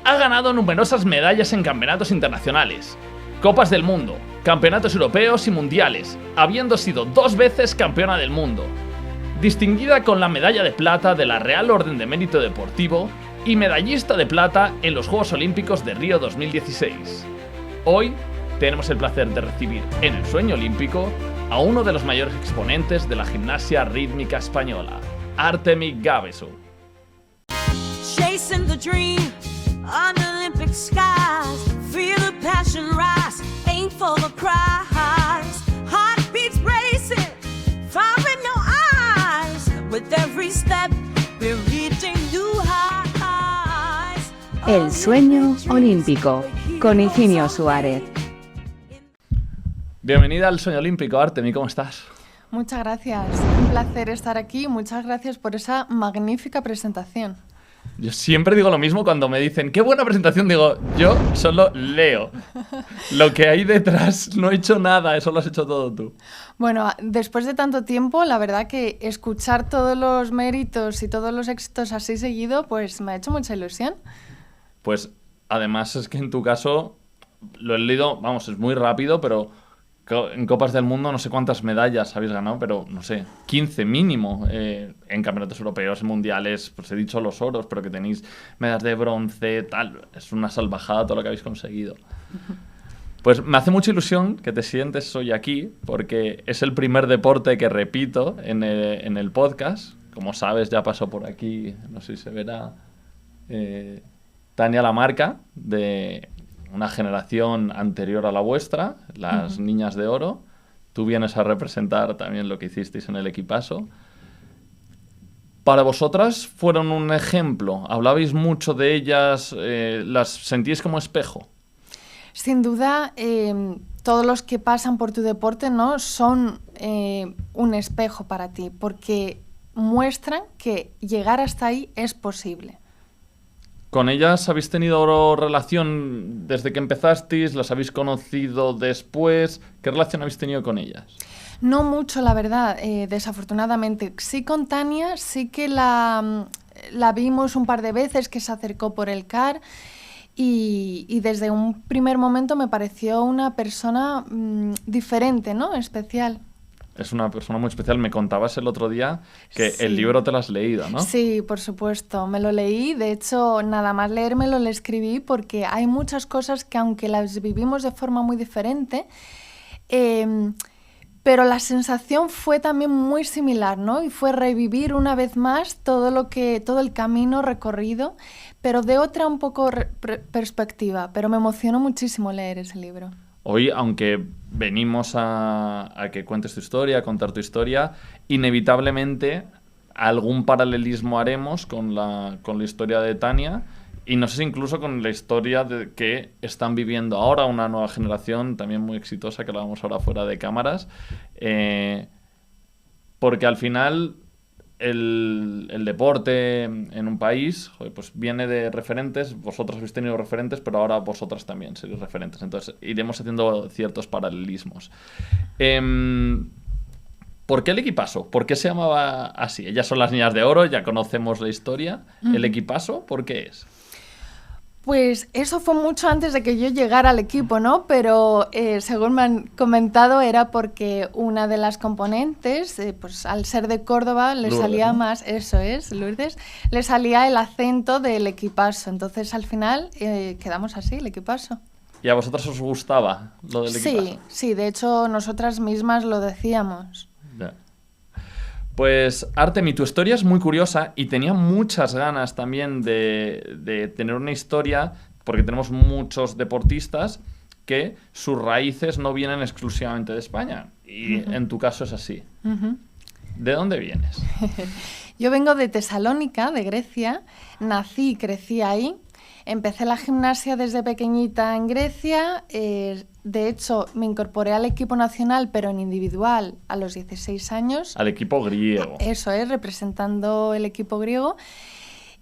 Ha ganado numerosas medallas en campeonatos internacionales, Copas del Mundo, campeonatos europeos y mundiales, habiendo sido 2 veces campeona del mundo. Distinguida con la medalla de plata de la Real Orden de Mérito Deportivo y medallista de plata en los Juegos Olímpicos de Río 2016. Hoy tenemos el placer de recibir en el Sueño Olímpico a uno de los mayores exponentes de la gimnasia rítmica española, Artemi Gabesu. Chasing the dream under Olympic skies, feel the passion rise, aim for the prize, heartbeats racing, fire in your eyes, with every step we're reaching new highs. El Sueño Olímpico, con Higinio Suárez. Bienvenida al Sueño Olímpico, Artemi, ¿cómo estás? Muchas gracias, un placer estar aquí, muchas gracias por esa magnífica presentación. Yo siempre digo lo mismo cuando me dicen ¡qué buena presentación! Digo, yo solo leo. Lo que hay detrás no he hecho nada, eso lo has hecho todo tú. Bueno, después de tanto tiempo, la verdad que escuchar todos los méritos y todos los éxitos así seguido, pues me ha hecho mucha ilusión. Pues además es que en tu caso, lo he leído, vamos, es muy rápido, pero en Copas del Mundo no sé cuántas medallas habéis ganado, pero no sé, 15 mínimo en campeonatos europeos, en mundiales, pues he dicho los oros, pero que tenéis medallas de bronce, tal, es una salvajada todo lo que habéis conseguido. Pues me hace mucha ilusión que te sientes hoy aquí, porque es el primer deporte que repito en el podcast. Como sabes, ya pasó por aquí, no sé si se verá, Tania Lamarca, de una generación anterior a la vuestra, las Niñas de Oro. Tú vienes a representar también lo que hicisteis en el equipazo. Para vosotras fueron un ejemplo. Hablabais mucho de ellas, las sentíais como espejo. Sin duda, todos los que pasan por tu deporte, ¿no?, son un espejo para ti, porque muestran que llegar hasta ahí es posible. ¿Con ellas habéis tenido relación desde que empezasteis? ¿Las habéis conocido después? ¿Qué relación habéis tenido con ellas? No mucho, la verdad, desafortunadamente. Sí, con Tania, sí que la vimos un par de veces, que se acercó por el CAR y desde un primer momento me pareció una persona diferente, ¿no?, especial. Es una persona muy especial. Me contabas el otro día que Sí. el libro te lo has leído, ¿no? Sí, por supuesto. Me lo leí. De hecho, nada más leérmelo le escribí porque hay muchas cosas que, aunque las vivimos de forma muy diferente, pero la sensación fue también muy similar, ¿no? Y fue revivir una vez más todo el camino recorrido, pero de otra un poco perspectiva. Pero me emocionó muchísimo leer ese libro. Hoy, aunque venimos a que cuentes tu historia, a contar tu historia, inevitablemente algún paralelismo haremos con la historia de Tania, y no sé si incluso con la historia que están viviendo ahora una nueva generación también muy exitosa, que la vamos ahora fuera de cámaras, porque al final el deporte en un país, joder, pues viene de referentes. Vosotros habéis tenido referentes, pero ahora vosotras también sois referentes. Entonces iremos haciendo ciertos paralelismos. ¿Por qué el equipazo? ¿Por qué se llamaba así? Ellas son las Niñas de Oro, ya conocemos la historia. ¿El equipazo por qué es? Pues eso fue mucho antes de que yo llegara al equipo, ¿no? Pero según me han comentado, era porque una de las componentes, pues al ser de Córdoba, le Lourdes, salía ¿no? más, eso es, Lourdes, le salía el acento del equipazo. Entonces al final quedamos así, el equipazo. ¿Y a vosotras os gustaba lo del equipazo? Sí, de hecho nosotras mismas lo decíamos. Ya. Pues, Artemi, tu historia es muy curiosa y tenía muchas ganas también de tener una historia, porque tenemos muchos deportistas que sus raíces no vienen exclusivamente de España. Y en tu caso es así. ¿De dónde vienes? Yo vengo de Tesalónica, de Grecia, nací y crecí ahí. Empecé la gimnasia desde pequeñita en Grecia, de hecho me incorporé al equipo nacional, pero en individual, a los 16 años. Al equipo griego. Eso es, representando el equipo griego.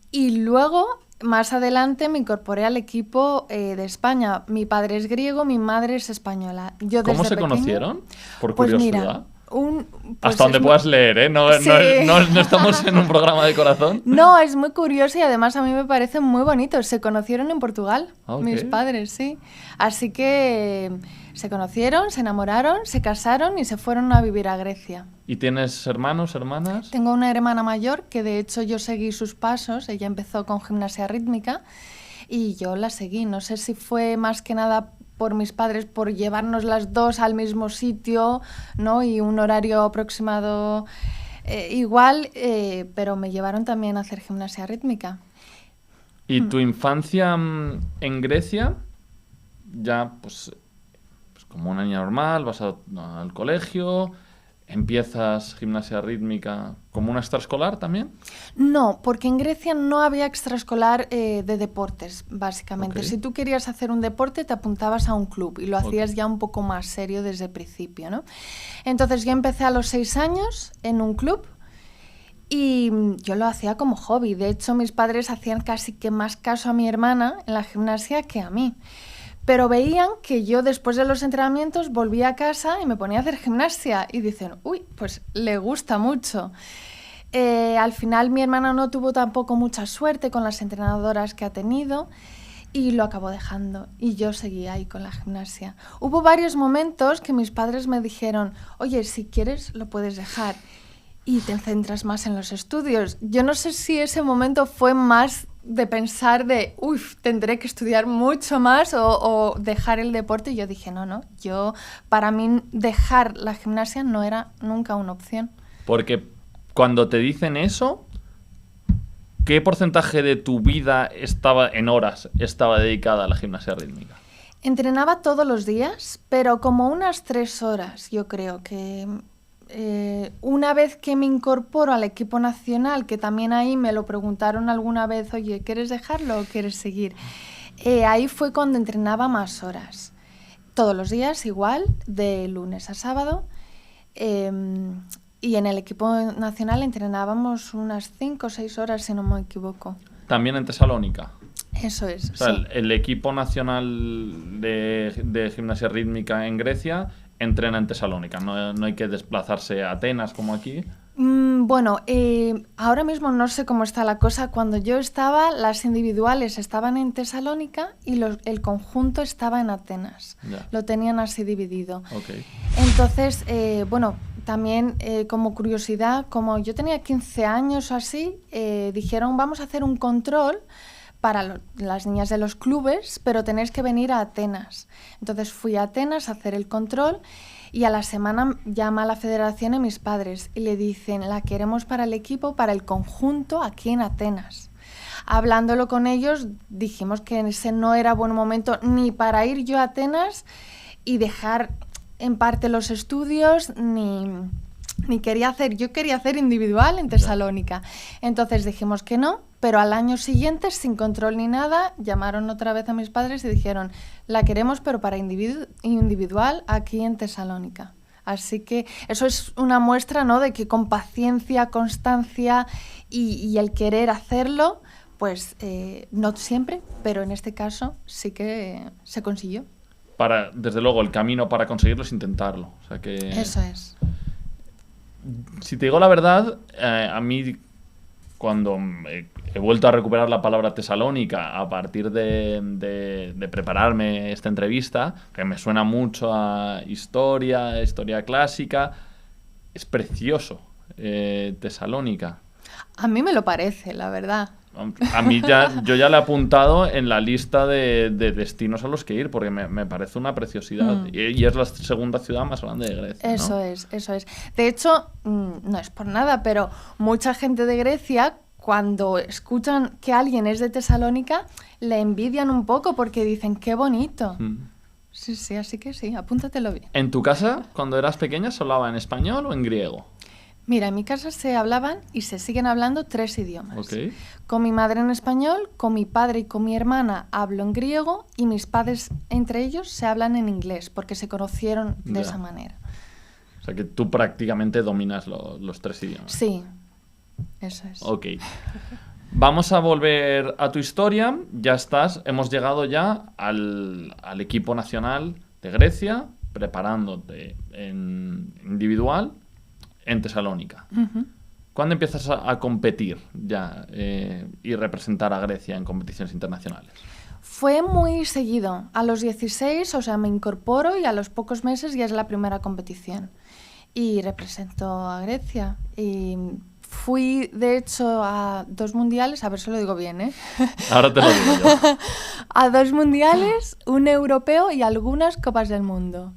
Y luego, más adelante, me incorporé al equipo de España. Mi padre es griego, mi madre es española. Yo ¿Cómo desde se pequeña, conocieron? Por pues curiosidad. mira, Pues Hasta donde es puedas leer, ¿eh? No, Sí. no estamos en un programa de corazón. No, es muy curioso y además a mí me parece muy bonito. Se conocieron en Portugal, Ah, ok. mis padres, sí. Así que se conocieron, se enamoraron, se casaron y se fueron a vivir a Grecia. ¿Y tienes hermanos, hermanas? Tengo una hermana mayor que de hecho yo seguí sus pasos. Ella empezó con gimnasia rítmica y yo la seguí. No sé si fue más que nada por mis padres, por llevarnos las dos al mismo sitio, ¿no? Y un horario aproximado igual, pero me llevaron también a hacer gimnasia rítmica. ¿Y tu infancia en Grecia? Ya, pues como una niña normal, vas al colegio, empiezas gimnasia rítmica como una extraescolar también. No, porque en Grecia no había extraescolar de deportes, básicamente. Ok. Si tú querías hacer un deporte, te apuntabas a un club y lo hacías Ok. ya un poco más serio desde el principio, ¿no? Entonces yo empecé a los 6 años en un club y yo lo hacía como hobby. De hecho, mis padres hacían casi que más caso a mi hermana en la gimnasia que a mí. Pero veían que yo después de los entrenamientos volvía a casa y me ponía a hacer gimnasia y dicen, uy, pues le gusta mucho. Al final mi hermana no tuvo tampoco mucha suerte con las entrenadoras que ha tenido y lo acabó dejando y yo seguí ahí con la gimnasia. Hubo varios momentos que mis padres me dijeron, oye, si quieres lo puedes dejar y te centras más en los estudios. Yo no sé si ese momento fue más de pensar de, uff, tendré que estudiar mucho más o dejar el deporte. Y yo dije, no, para mí dejar la gimnasia no era nunca una opción. Porque cuando te dicen eso, ¿qué porcentaje de tu vida estaba dedicada a la gimnasia rítmica? Entrenaba todos los días, pero como unas 3 horas, yo creo que una vez que me incorporo al equipo nacional, que también ahí me lo preguntaron alguna vez, oye, ¿quieres dejarlo o quieres seguir? Ahí fue cuando entrenaba más horas. Todos los días igual, de lunes a sábado. Y en el equipo nacional entrenábamos unas 5 o 6 horas, si no me equivoco. También en Tesalónica. Eso es, O sea, sí. el equipo nacional de gimnasia rítmica en Grecia entrena en Tesalónica. No hay que desplazarse a Atenas como aquí. Bueno, ahora mismo no sé cómo está la cosa. Cuando yo estaba, las individuales estaban en Tesalónica y el conjunto estaba en Atenas. Ya. Lo tenían así dividido. Ok. Entonces, bueno, también como curiosidad, como yo tenía 15 años o así, dijeron, vamos a hacer un control para las niñas de los clubes, pero tenéis que venir a Atenas. Entonces fui a Atenas a hacer el control y a la semana llama a la federación a mis padres y le dicen, la queremos para el equipo, para el conjunto aquí en Atenas. Hablándolo con ellos, dijimos que ese no era buen momento ni para ir yo a Atenas y dejar en parte los estudios, ni quería hacer, yo quería hacer individual en Tesalónica. Entonces dijimos que no, pero al año siguiente, sin control ni nada, llamaron otra vez a mis padres y dijeron, la queremos pero para individual aquí en Tesalónica. Así que eso es una muestra, ¿no?, de que con paciencia, constancia y el querer hacerlo, pues no siempre, pero en este caso sí que se consiguió. Desde luego, el camino para conseguirlo es intentarlo. O sea que, Eso es. si te digo la verdad, a mí, cuando he vuelto a recuperar la palabra Tesalónica a partir de prepararme esta entrevista, que me suena mucho a historia clásica, es precioso, Tesalónica. A mí me lo parece, la verdad. A mí yo ya le he apuntado en la lista de destinos a los que ir, porque me parece una preciosidad. Y es la segunda ciudad más grande de Grecia, ¿no? Eso es. De hecho, no es por nada, pero mucha gente de Grecia, cuando escuchan que alguien es de Tesalónica, le envidian un poco porque dicen, qué bonito. Sí, así que sí, apúntatelo bien. ¿En tu casa, cuando eras pequeña, se hablaba en español o en griego? Mira, en mi casa se hablaban y se siguen hablando 3 idiomas. Ok. Con mi madre en español, con mi padre y con mi hermana hablo en griego y mis padres entre ellos se hablan en inglés porque se conocieron de Ya. esa manera. O sea que tú prácticamente dominas los 3 idiomas. Sí, eso es. Ok. Vamos a volver a tu historia. Ya estás, hemos llegado ya al equipo nacional de Grecia preparándote en individual en Tesalónica. Ujú. ¿Cuándo empiezas a competir ya y representar a Grecia en competiciones internacionales? Fue muy seguido. A los 16, o sea, me incorporo y a los pocos meses ya es la primera competición. Y represento a Grecia. Y fui, de hecho, a 2 mundiales, a ver si lo digo bien, ¿eh? Ahora te lo digo yo. A 2 mundiales, un europeo y algunas copas del mundo.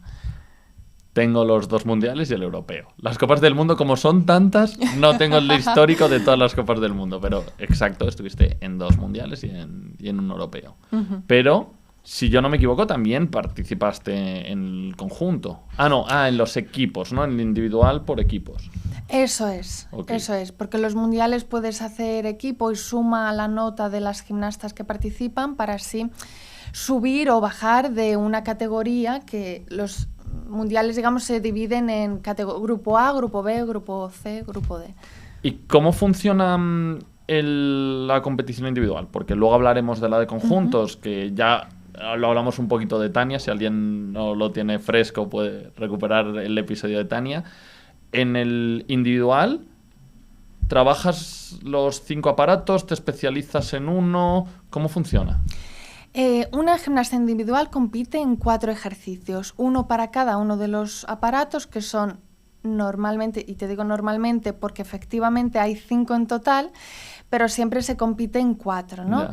Tengo los 2 mundiales y el europeo. Las copas del mundo, como son tantas, no tengo el histórico de todas las copas del mundo. Pero, exacto, estuviste en 2 mundiales y en un europeo. Ujú. Pero, si yo no me equivoco, también participaste en el conjunto. En los equipos, ¿no? En el individual por equipos. Eso es, Ok. eso es, porque los mundiales puedes hacer equipo y suma la nota de las gimnastas que participan para así subir o bajar de una categoría que los mundiales, digamos, se dividen en grupo A, grupo B, grupo C, grupo D. ¿Y cómo funciona la competición individual? Porque luego hablaremos de la de conjuntos, que ya lo hablamos un poquito de Tania. Si alguien no lo tiene fresco, puede recuperar el episodio de Tania. En el individual, ¿trabajas los 5 aparatos? ¿Te especializas en uno? ¿Cómo funciona? Una gimnasta individual compite en 4 ejercicios, uno para cada uno de los aparatos, que son normalmente, y te digo normalmente porque efectivamente hay 5 en total, pero siempre se compite en 4, ¿no?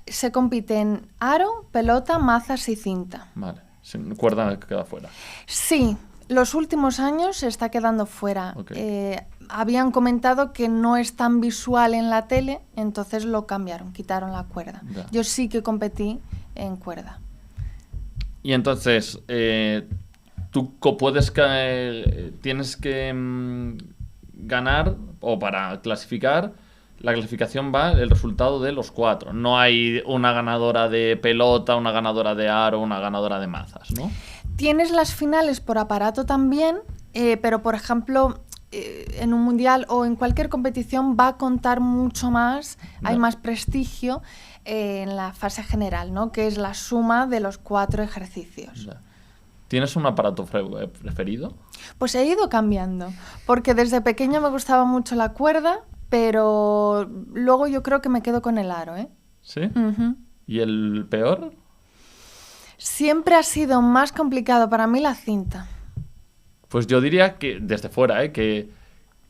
Se compite en aro, pelota, mazas y cinta. Vale, sin cuerda queda fuera. Sí, los últimos años se está quedando fuera. Ok. Habían comentado que no es tan visual en la tele, entonces lo cambiaron, quitaron la cuerda. Ya. Yo sí que competí en cuerda. Y entonces, tú tienes que ganar, o para clasificar, la clasificación va el resultado de los 4. No hay una ganadora de pelota, una ganadora de aro, una ganadora de mazas, ¿no? Tienes las finales por aparato también, pero por ejemplo, en un mundial o en cualquier competición va a contar mucho más, hay Ya. más prestigio en la fase general, ¿no? Que es la suma de los 4 ejercicios. Ya. ¿Tienes un aparato preferido? Pues he ido cambiando, porque desde pequeña me gustaba mucho la cuerda, pero luego yo creo que me quedo con el aro, ¿eh? ¿Sí? Ujú. ¿Y el peor? Siempre ha sido más complicado para mí la cinta. Pues yo diría que, desde fuera, que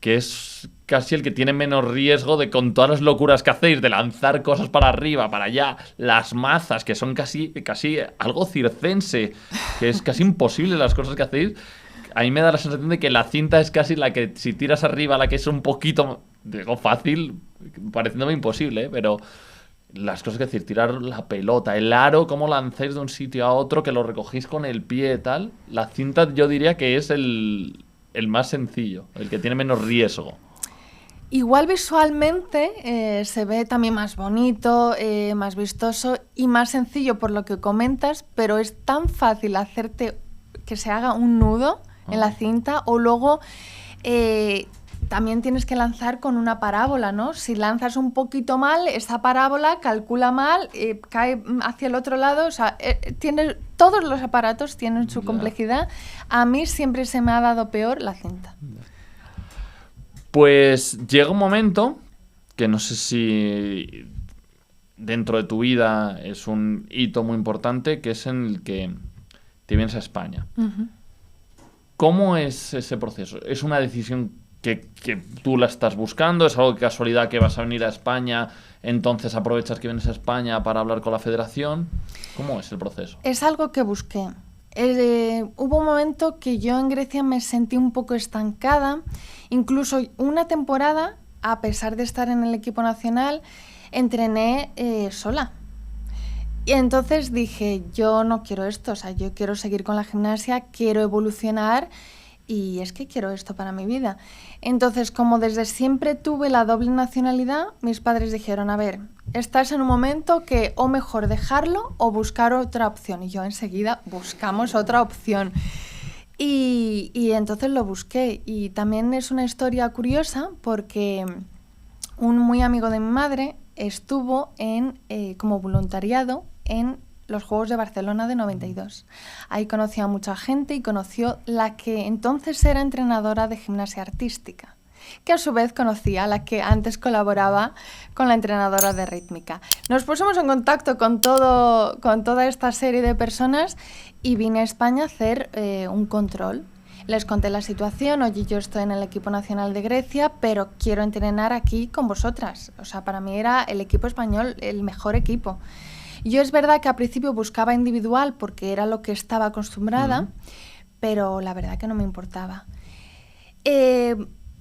es casi el que tiene menos riesgo de, con todas las locuras que hacéis, de lanzar cosas para arriba, para allá, las mazas, que son casi algo circense, que es casi imposible las cosas que hacéis. A mí me da la sensación de que la cinta es casi la que, si tiras arriba, la que es un poquito, digo, fácil, pareciéndome imposible, pero las cosas que decir, tirar la pelota, el aro, cómo lancéis de un sitio a otro, que lo recogéis con el pie y tal. La cinta yo diría que es el más sencillo, el que tiene menos riesgo. Igual visualmente se ve también más bonito, más vistoso y más sencillo por lo que comentas, pero es tan fácil hacerte que se haga un nudo en la cinta o luego también tienes que lanzar con una parábola, ¿no? Si lanzas un poquito mal, esa parábola calcula mal, cae hacia el otro lado, o sea, todos los aparatos tienen su Ya. complejidad. A mí siempre se me ha dado peor la cinta. Pues llega un momento que no sé si dentro de tu vida es un hito muy importante, que es en el que te vienes a España. Ujú. ¿Cómo es ese proceso? ¿Es una decisión que tú la estás buscando? ¿Es algo de casualidad que vas a venir a España, entonces aprovechas que vienes a España para hablar con la federación? ¿Cómo es el proceso? Es algo que busqué. Hubo un momento que yo en Grecia me sentí un poco estancada. Incluso una temporada, a pesar de estar en el equipo nacional, entrené sola. Y entonces dije, yo no quiero esto, o sea, yo quiero seguir con la gimnasia, quiero evolucionar y es que quiero esto para mi vida. Entonces, como desde siempre tuve la doble nacionalidad, mis padres dijeron, a ver, estás en un momento que o mejor dejarlo o buscar otra opción. Y yo enseguida buscamos otra opción. Y entonces lo busqué. Y también es una historia curiosa porque un muy amigo de mi madre estuvo como voluntariado en los Juegos de Barcelona de 92. Ahí conoció a mucha gente y conoció la que entonces era entrenadora de gimnasia artística, que a su vez conocía a la que antes colaboraba con la entrenadora de rítmica. Nos pusimos en contacto con toda esta serie de personas y vine a España a hacer un control. Les conté la situación: oye, yo estoy en el equipo nacional de Grecia, pero quiero entrenar aquí con vosotras. O sea, para mí era el equipo español el mejor equipo. Yo es verdad que al principio buscaba individual porque era lo que estaba acostumbrada, pero la verdad que no me importaba.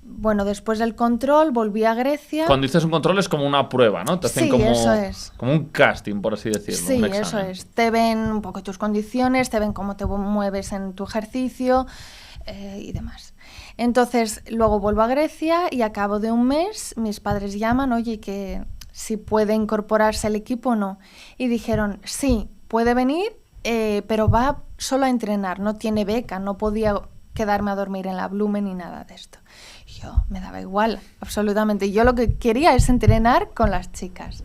Bueno, después del control volví a Grecia. Cuando dices un control es como una prueba, ¿no? Te hacen Sí, eso es. como un casting, por así decirlo. Sí, un eso examen. es. Te ven un poco tus condiciones, te ven cómo te mueves en tu ejercicio y demás. Entonces, luego vuelvo a Grecia y a cabo de un mes mis padres llaman, oye, que si puede incorporarse al equipo o no. Y dijeron, sí, puede venir, pero va solo a entrenar, no tiene beca, no podía quedarme a dormir en la Blume ni nada de esto. Yo, me daba igual, absolutamente. Yo lo que quería es entrenar con las chicas.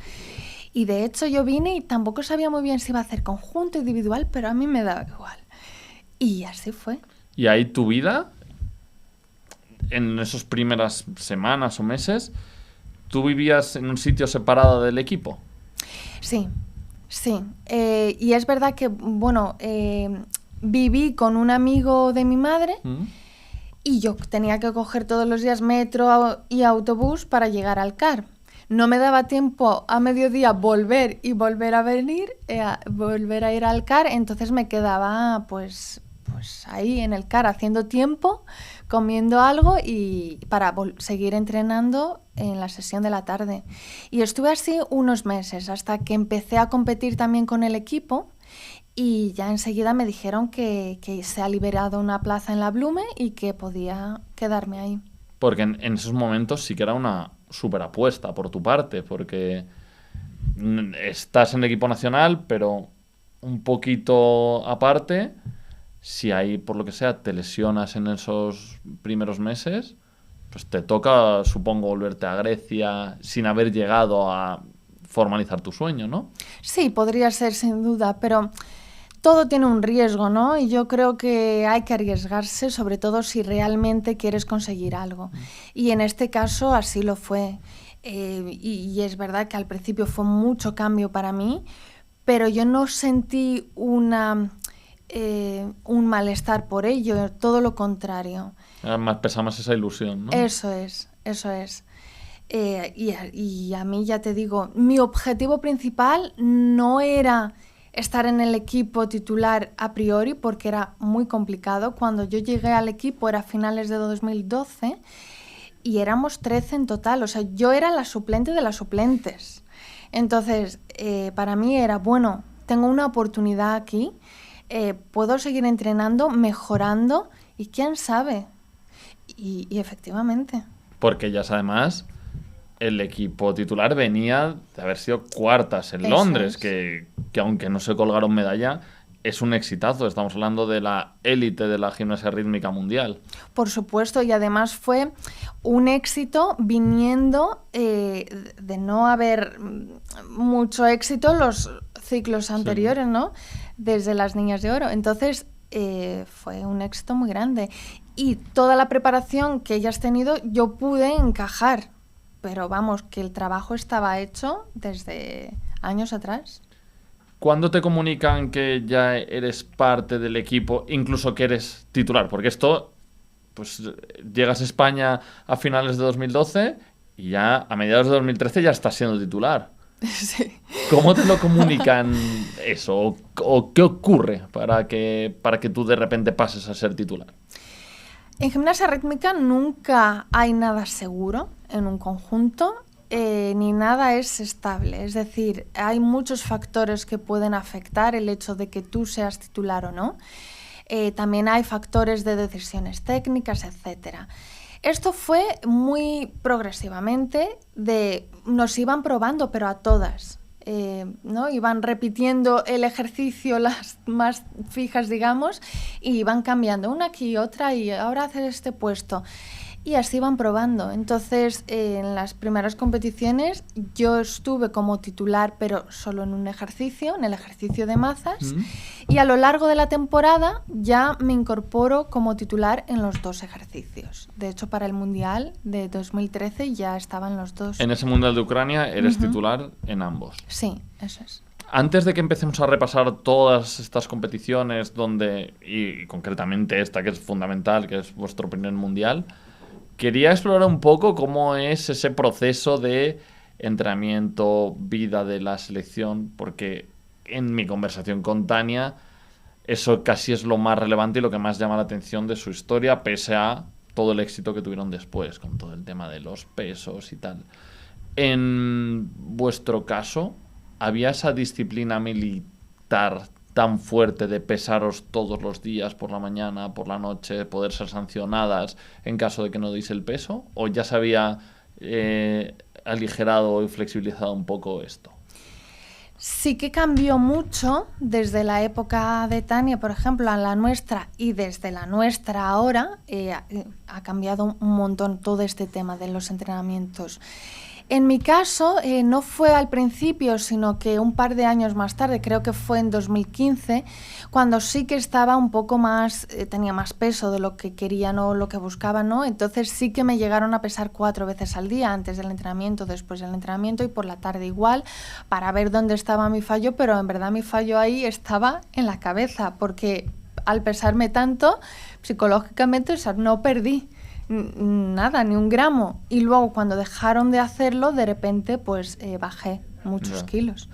Y de hecho yo vine y tampoco sabía muy bien si iba a hacer conjunto, individual, pero a mí me daba igual. Y así fue. Y ahí tu vida, en esas primeras semanas o meses, ¿tú vivías en un sitio separado del equipo? Sí, sí. Y es verdad que, bueno, viví con un amigo de mi madre y yo tenía que coger todos los días metro y autobús para llegar al CAR. No me daba tiempo a mediodía volver a venir, volver a ir al CAR, entonces me quedaba pues ahí en el CAR haciendo tiempo, comiendo algo y para seguir entrenando en la sesión de la tarde. Y estuve así unos meses hasta que empecé a competir también con el equipo y ya enseguida me dijeron que se ha liberado una plaza en la Blume y que podía quedarme ahí. Porque en esos momentos sí que era una súper apuesta por tu parte, porque estás en el equipo nacional, pero un poquito aparte, si ahí, por lo que sea, te lesionas en esos primeros meses, pues te toca, supongo, volverte a Grecia sin haber llegado a formalizar tu sueño, ¿no? Sí, podría ser sin duda, pero todo tiene un riesgo, ¿no? Y yo creo que hay que arriesgarse, sobre todo si realmente quieres conseguir algo. Y en este caso así lo fue. Y es verdad que al principio fue mucho cambio para mí, pero yo no sentí un malestar por ello, todo lo contrario. Además pesa más esa ilusión, ¿no? Eso es. Y a mí, ya te digo, mi objetivo principal no era estar en el equipo titular a priori, porque era muy complicado. Cuando yo llegué al equipo era a finales de 2012 y éramos 13 en total. O sea, yo era la suplente de las suplentes. Entonces, para mí era, bueno, tengo una oportunidad aquí, puedo seguir entrenando, mejorando y quién sabe. Y efectivamente. Porque ellas además, el equipo titular venía de haber sido cuartas en Eso Londres, es. que aunque no se colgaron medalla, es un exitazo. Estamos hablando de la élite de la gimnasia rítmica mundial. Por supuesto, y además fue un éxito viniendo de no haber mucho éxito los ciclos anteriores, ¿no? Desde las Niñas de Oro. Entonces, fue un éxito muy grande. Y toda la preparación que ellas tenido, yo pude encajar. Pero vamos, que el trabajo estaba hecho desde años atrás. ¿Cuándo te comunican que ya eres parte del equipo, incluso que eres titular? Porque esto, pues llegas a España a finales de 2012 y ya a mediados de 2013 ya estás siendo titular. Sí. ¿Cómo te lo comunican eso? ¿O qué ocurre para que tú de repente pases a ser titular? En gimnasia rítmica nunca hay nada seguro en un conjunto, ni nada es estable. Es decir, hay muchos factores que pueden afectar el hecho de que tú seas titular o no. También hay factores de decisiones técnicas, etc. Esto fue muy progresivamente, nos iban probando, pero a todas. ¿No? Iban repitiendo el ejercicio, las más fijas, digamos, y iban cambiando una aquí y otra, y ahora hacer este puesto. y así van probando. Entonces, en las primeras competiciones yo estuve como titular, pero solo en un ejercicio, en el ejercicio de mazas, y a lo largo de la temporada ya me incorporo como titular en los 2 ejercicios. De hecho, para el Mundial de 2013 ya estaban los 2. En ese Mundial de Ucrania eres titular en ambos. Sí, eso es. Antes de que empecemos a repasar todas estas competiciones y concretamente esta que es fundamental, que es vuestro primer Mundial, quería explorar un poco cómo es ese proceso de entrenamiento, vida de la selección, porque en mi conversación con Tania eso casi es lo más relevante y lo que más llama la atención de su historia, pese a todo el éxito que tuvieron después, con todo el tema de los pesos y tal. En vuestro caso, ¿había esa disciplina militar tan fuerte de pesaros todos los días, por la mañana, por la noche, poder ser sancionadas en caso de que no deis el peso? ¿O ya se había aligerado y flexibilizado un poco esto? Sí que cambió mucho desde la época de Tania, por ejemplo, a la nuestra, y desde la nuestra ahora ha cambiado un montón todo este tema de los entrenamientos. En mi caso, no fue al principio, sino que un par de años más tarde, creo que fue en 2015, cuando sí que estaba un poco más, tenía más peso de lo que quería, no lo que buscaba, ¿no? Entonces sí que me llegaron a pesar 4 veces al día, antes del entrenamiento, después del entrenamiento y por la tarde igual, para ver dónde estaba mi fallo, pero en verdad mi fallo ahí estaba en la cabeza, porque al pesarme tanto, psicológicamente, o sea, no perdí nada, ni un gramo. Y luego cuando dejaron de hacerlo, de repente pues bajé muchos kilos.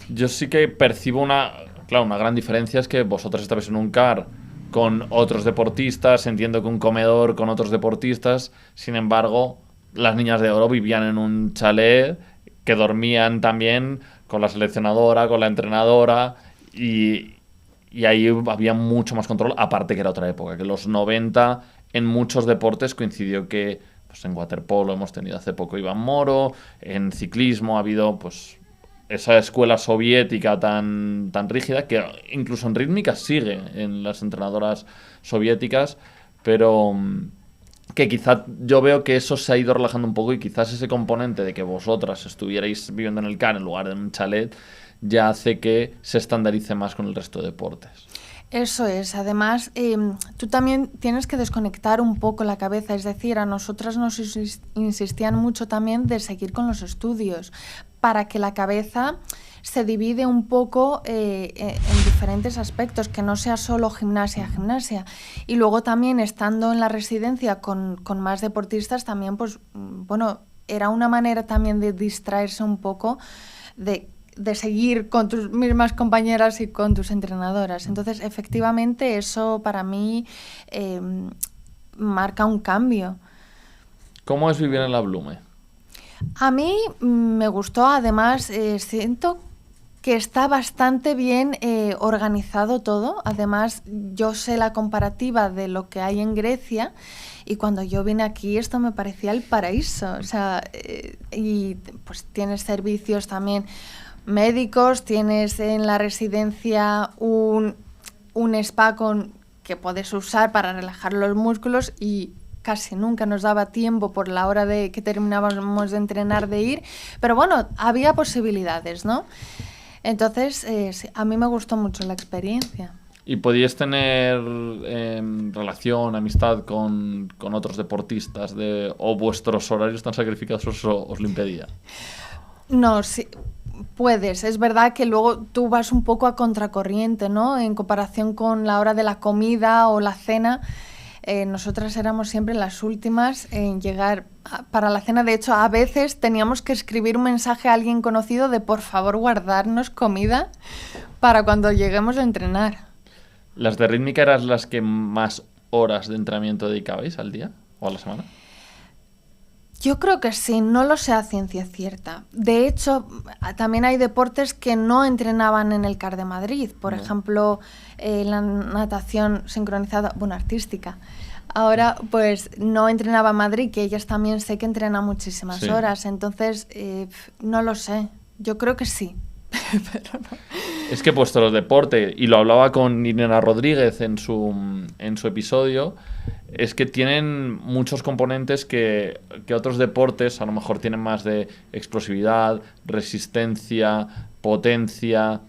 Yo sí que percibo una gran diferencia, es que vosotras estabais en un CAR con otros deportistas, entiendo que un comedor con otros deportistas, sin embargo las niñas de oro vivían en un chalet que dormían también con la seleccionadora, con la entrenadora y ahí había mucho más control, aparte que era otra época, que los 90 en muchos deportes coincidió que pues, en waterpolo hemos tenido hace poco Iván Moro, en ciclismo ha habido pues esa escuela soviética tan rígida, que incluso en rítmica sigue en las entrenadoras soviéticas, pero que quizá yo veo que eso se ha ido relajando un poco y quizás ese componente de que vosotras estuvierais viviendo en el CAR en lugar de en un chalet ya hace que se estandarice más con el resto de deportes. Eso es, además tú también tienes que desconectar un poco la cabeza, es decir, a nosotras nos insistían mucho también de seguir con los estudios, para que la cabeza se divide un poco en diferentes aspectos, que no sea solo gimnasia. Y luego también estando en la residencia con más deportistas también, pues bueno, era una manera también de distraerse un poco de seguir con tus mismas compañeras y con tus entrenadoras. Entonces, efectivamente, eso para mí marca un cambio. ¿Cómo es vivir en la Blume? A mí me gustó, además, siento que está bastante bien organizado todo. Además, yo sé la comparativa de lo que hay en Grecia y cuando yo vine aquí esto me parecía el paraíso. O sea, y pues tienes servicios también médicos, tienes en la residencia un spa que puedes usar para relajar los músculos y casi nunca nos daba tiempo por la hora de que terminábamos de entrenar de ir, pero bueno, había posibilidades, ¿no? Entonces, sí, a mí me gustó mucho la experiencia. ¿Y podías tener relación, amistad con otros deportistas o vuestros horarios tan sacrificados os lo impedía? No, sí. Puedes, es verdad que luego tú vas un poco a contracorriente, ¿no? En comparación con la hora de la comida o la cena, nosotras éramos siempre las últimas en llegar para la cena. De hecho, a veces teníamos que escribir un mensaje a alguien conocido de por favor guardarnos comida para cuando lleguemos a entrenar. ¿Las de rítmica eran las que más horas de entrenamiento dedicabais al día o a la semana? Yo creo que sí, no lo sé a ciencia cierta. De hecho, también hay deportes que no entrenaban en el CAR de Madrid. Por ejemplo, la natación sincronizada, bueno, artística. Ahora, pues, no entrenaba en Madrid, que ellas también sé que entrenan muchísimas horas. Entonces, no lo sé. Yo creo que sí. Pero no. Es que vuestro deporte, y lo hablaba con Irene Rodríguez en su episodio, es que tienen muchos componentes que otros deportes a lo mejor tienen más de explosividad, resistencia, potencia,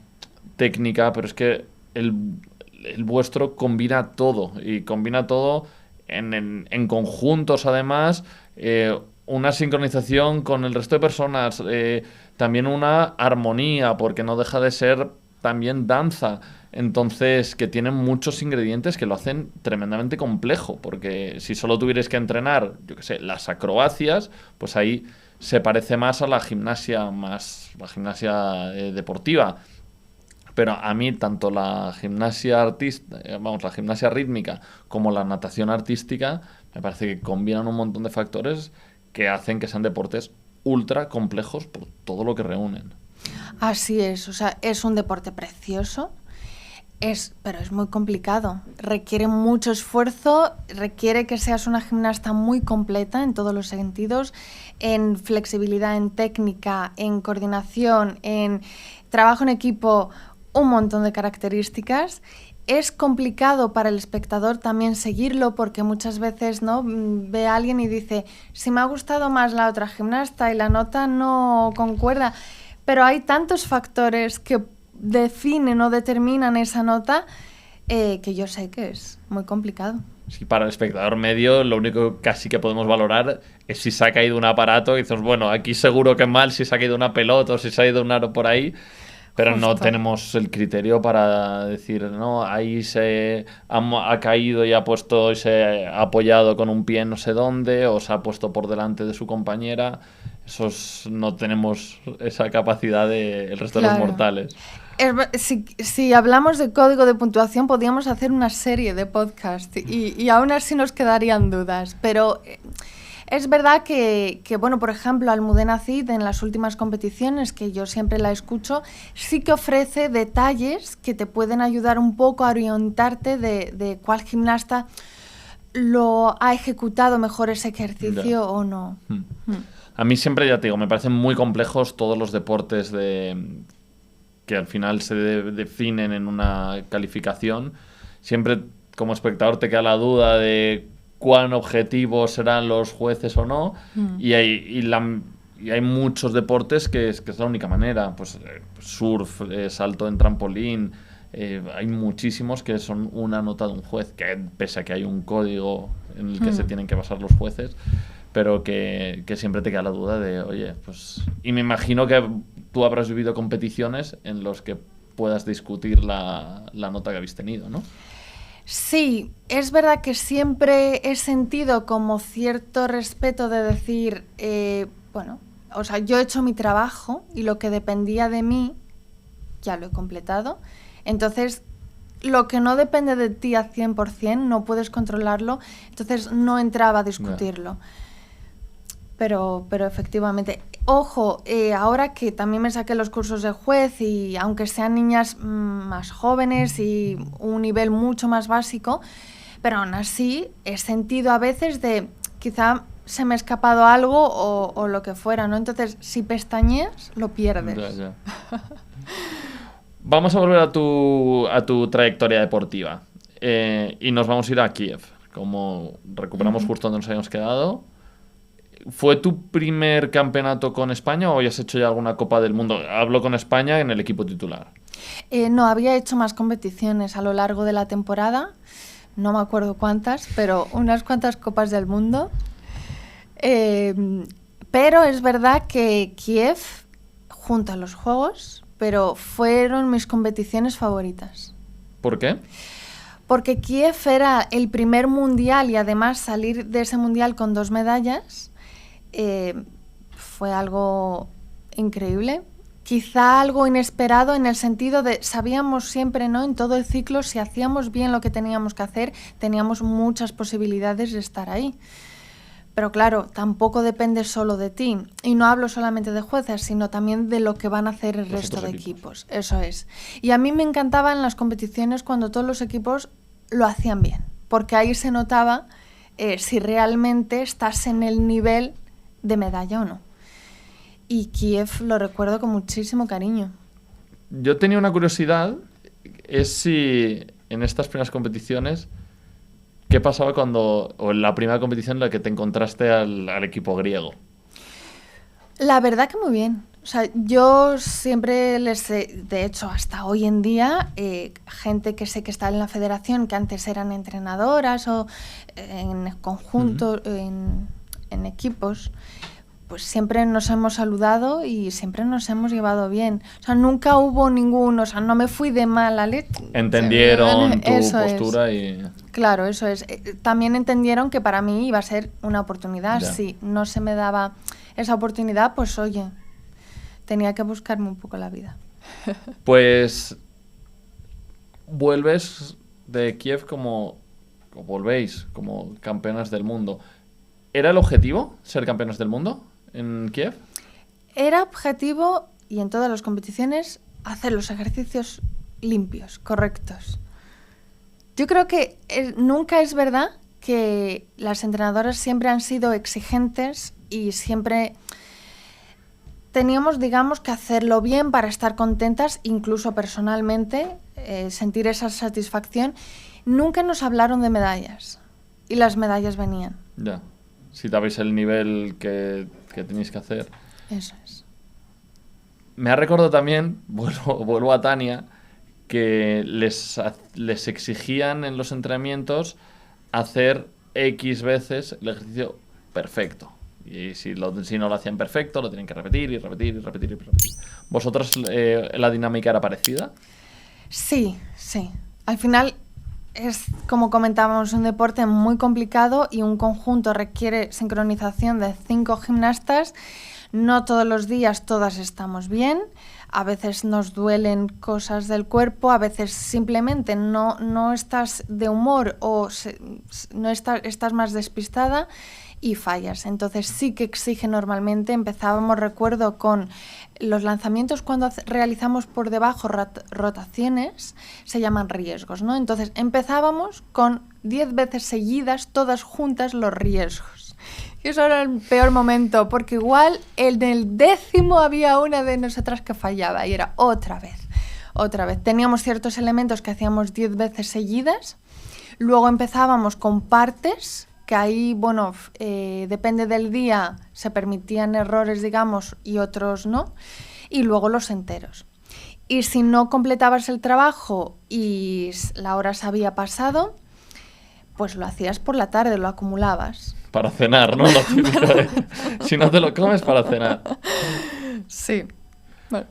técnica, pero es que el vuestro combina todo, y combina todo en conjuntos además, una sincronización con el resto de personas, también una armonía, porque no deja de ser también danza. Entonces, que tienen muchos ingredientes que lo hacen tremendamente complejo, porque si solo tuvierais que entrenar, yo qué sé, las acrobacias, pues ahí se parece más a la gimnasia, deportiva. Pero a mí tanto la gimnasia la gimnasia rítmica como la natación artística me parece que combinan un montón de factores que hacen que sean deportes ultra complejos por todo lo que reúnen. Así es, o sea, es un deporte precioso, pero es muy complicado. Requiere mucho esfuerzo, requiere que seas una gimnasta muy completa en todos los sentidos, en flexibilidad, en técnica, en coordinación, en trabajo en equipo, un montón de características. Es complicado para el espectador también seguirlo, porque muchas veces, ¿no?, ve a alguien y dice, si me ha gustado más la otra gimnasta y la nota no concuerda. Pero hay tantos factores que definen o determinan esa nota que yo sé que es muy complicado. Sí, para el espectador medio, lo único casi que podemos valorar es si se ha caído un aparato y dices, bueno, aquí seguro que mal, si se ha caído una pelota o si se ha ido un aro por ahí. Pero Justo. no tenemos el criterio para decir, no, ahí se ha caído y y se ha apoyado con un pie en no sé dónde, o se ha puesto por delante de su compañera. No tenemos esa capacidad el resto de los mortales. Si hablamos de código de puntuación, podríamos hacer una serie de podcasts y aún así nos quedarían dudas. Pero es verdad que, bueno, por ejemplo, Almudena Cid en las últimas competiciones, que yo siempre la escucho, sí que ofrece detalles que te pueden ayudar un poco a orientarte de cuál gimnasta lo ha ejecutado mejor ese ejercicio o no. A mí siempre, ya te digo, me parecen muy complejos todos los deportes que al final se definen en una calificación. Siempre como espectador te queda la duda de cuán objetivos serán los jueces o no, y hay muchos deportes que es la única manera, pues surf, salto en trampolín, hay muchísimos que son una nota de un juez, que pese a que hay un código en el que se tienen que basar los jueces, pero que siempre te queda la duda de, oye, pues... Y me imagino que tú habrás vivido competiciones en los que puedas discutir la nota que habéis tenido, ¿no? Sí, es verdad que siempre he sentido como cierto respeto de decir, bueno, o sea, yo he hecho mi trabajo y lo que dependía de mí ya lo he completado. Entonces, lo que no depende de ti al 100%, no puedes controlarlo, entonces no entraba a discutirlo. Pero efectivamente, ojo, ahora que también me saqué los cursos de juez y aunque sean niñas más jóvenes y un nivel mucho más básico, pero aún así he sentido a veces de quizá se me ha escapado algo o lo que fuera, ¿no? Entonces, si pestañeas, lo pierdes. Ya. Vamos a volver a tu trayectoria deportiva y nos vamos a ir a Kiev. Como recuperamos justo donde nos habíamos quedado. ¿Fue tu primer campeonato con España o has hecho ya alguna Copa del Mundo? Hablo con España en el equipo titular. No, había hecho más competiciones a lo largo de la temporada. No me acuerdo cuántas, pero unas cuantas Copas del Mundo. Pero es verdad que Kiev, junto a los Juegos, pero fueron mis competiciones favoritas. ¿Por qué? Porque Kiev era el primer mundial y además salir de ese mundial con 2 medallas fue algo increíble. Quizá algo inesperado en el sentido de sabíamos siempre, ¿no?, en todo el ciclo, si hacíamos bien lo que teníamos que hacer, teníamos muchas posibilidades de estar ahí. Pero claro, tampoco depende solo de ti. Y no hablo solamente de jueces, sino también de lo que van a hacer el resto de equipos. Eso es. Y a mí me encantaba en las competiciones cuando todos los equipos lo hacían bien, porque ahí se notaba si realmente estás en el nivel de medalla o no. Y Kiev lo recuerdo con muchísimo cariño. Yo tenía una curiosidad, es si en estas primeras competiciones ¿Qué pasaba o en la primera competición en la que te encontraste al equipo griego? La verdad que muy bien. O sea, yo siempre de hecho, hasta hoy en día, gente que sé que está en la federación, que antes eran entrenadoras o en conjunto, en equipos, pues siempre nos hemos saludado y siempre nos hemos llevado bien. O sea, nunca hubo o sea, no me fui de mala leche. Entendieron tu Eso postura es. y... Claro, eso es. También entendieron que para mí iba a ser una oportunidad. Ya. Si no se me daba esa oportunidad, pues oye, tenía que buscarme un poco la vida. Pues vuelves de Kiev volvéis como campeonas del mundo. ¿Era el objetivo ser campeonas del mundo en Kiev? Era objetivo, y en todas las competiciones, hacer los ejercicios limpios, correctos. Yo creo que nunca es verdad que las entrenadoras siempre han sido exigentes y siempre teníamos, digamos, que hacerlo bien para estar contentas, incluso personalmente, sentir esa satisfacción. Nunca nos hablaron de medallas y las medallas venían. Ya. Si dabais el nivel que tenéis que hacer. Eso es. Me ha recordado también, vuelvo a Tania, que les exigían en los entrenamientos hacer X veces el ejercicio perfecto. Y si no lo hacían perfecto, lo tienen que repetir y repetir y repetir y repetir. ¿Vosotras la dinámica era parecida? Sí, sí. Al final es, como comentábamos, un deporte muy complicado y un conjunto requiere sincronización de 5 gimnastas. No todos los días todas estamos bien. A veces nos duelen cosas del cuerpo, a veces simplemente no estás de humor o estás más despistada y fallas. Entonces sí que exige normalmente. Empezábamos, recuerdo, con los lanzamientos cuando realizamos por debajo rotaciones, se llaman riesgos, ¿no? Entonces empezábamos con 10 veces seguidas, todas juntas, los riesgos. Y eso era el peor momento, porque igual en el 10º había una de nosotras que fallaba y era otra vez. Teníamos ciertos elementos que hacíamos 10 veces seguidas, luego empezábamos con partes, que ahí, bueno, depende del día, se permitían errores, digamos, y otros no, y luego los enteros. Y si no completabas el trabajo y la hora se había pasado, pues lo hacías por la tarde, lo acumulabas. Para cenar, ¿no? Lo típico de, si no te lo comes, para cenar. Sí. Bueno.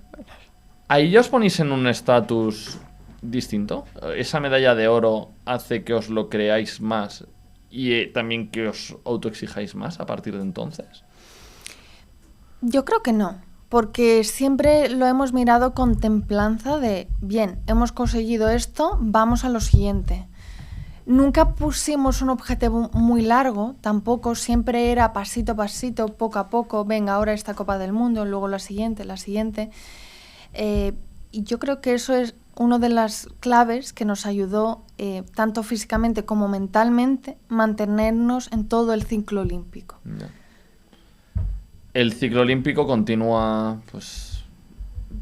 ¿Ahí ya os ponéis en un estatus distinto? ¿Esa medalla de oro hace que os lo creáis más y también que os autoexijáis más a partir de entonces? Yo creo que no, porque siempre lo hemos mirado con templanza de, bien, hemos conseguido esto, vamos a lo siguiente. Nunca pusimos un objetivo muy largo, tampoco, siempre era pasito a pasito, poco a poco, venga, ahora esta Copa del Mundo, luego la siguiente. Y yo creo que eso es una de las claves que nos ayudó, tanto físicamente como mentalmente, mantenernos en todo el ciclo olímpico. Ya. El ciclo olímpico continúa, pues...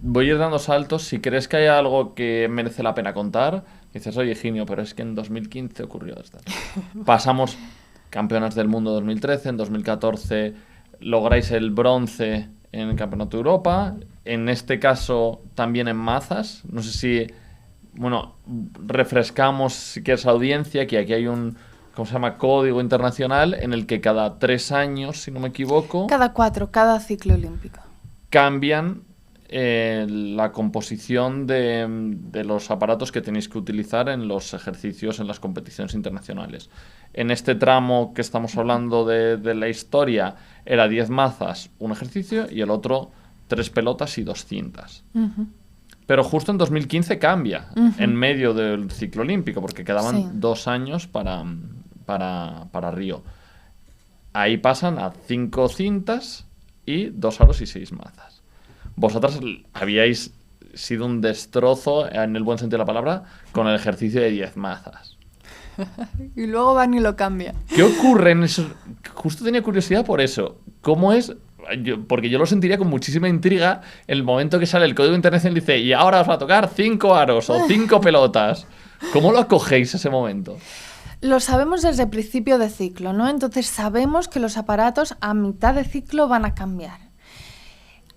Voy a ir dando saltos. Si crees que hay algo que merece la pena contar, dices, oye, Ginio, pero es que en 2015 ocurrió esto. Pasamos campeonas del mundo 2013, en 2014 lográis el bronce en el Campeonato de Europa, en este caso también en mazas. No sé si, bueno, refrescamos, si quieres, la audiencia, que aquí hay un, ¿cómo se llama?, código internacional en el que cada 3 años, si no me equivoco... Cada 4, cada ciclo olímpico. Cambian la composición de los aparatos que tenéis que utilizar en los ejercicios, en las competiciones internacionales. En este tramo que estamos hablando de la historia, era 10 mazas, un ejercicio, y el otro 3 pelotas y 2 cintas. Uh-huh. Pero justo en 2015 cambia, en medio del ciclo olímpico, porque quedaban 2 años para Río. Ahí pasan a 5 cintas y 2 aros y 6 mazas. Vosotras habíais sido un destrozo, en el buen sentido de la palabra, con el ejercicio de 10 mazas. Y luego van y lo cambia. ¿Qué ocurre en eso? Justo tenía curiosidad por eso. ¿Cómo es? Porque yo lo sentiría con muchísima intriga en el momento que sale el código internacional y dice, y ahora os va a tocar 5 aros o 5 pelotas. ¿Cómo lo acogéis ese momento? Lo sabemos desde el principio de ciclo, ¿no? Entonces sabemos que los aparatos a mitad de ciclo van a cambiar.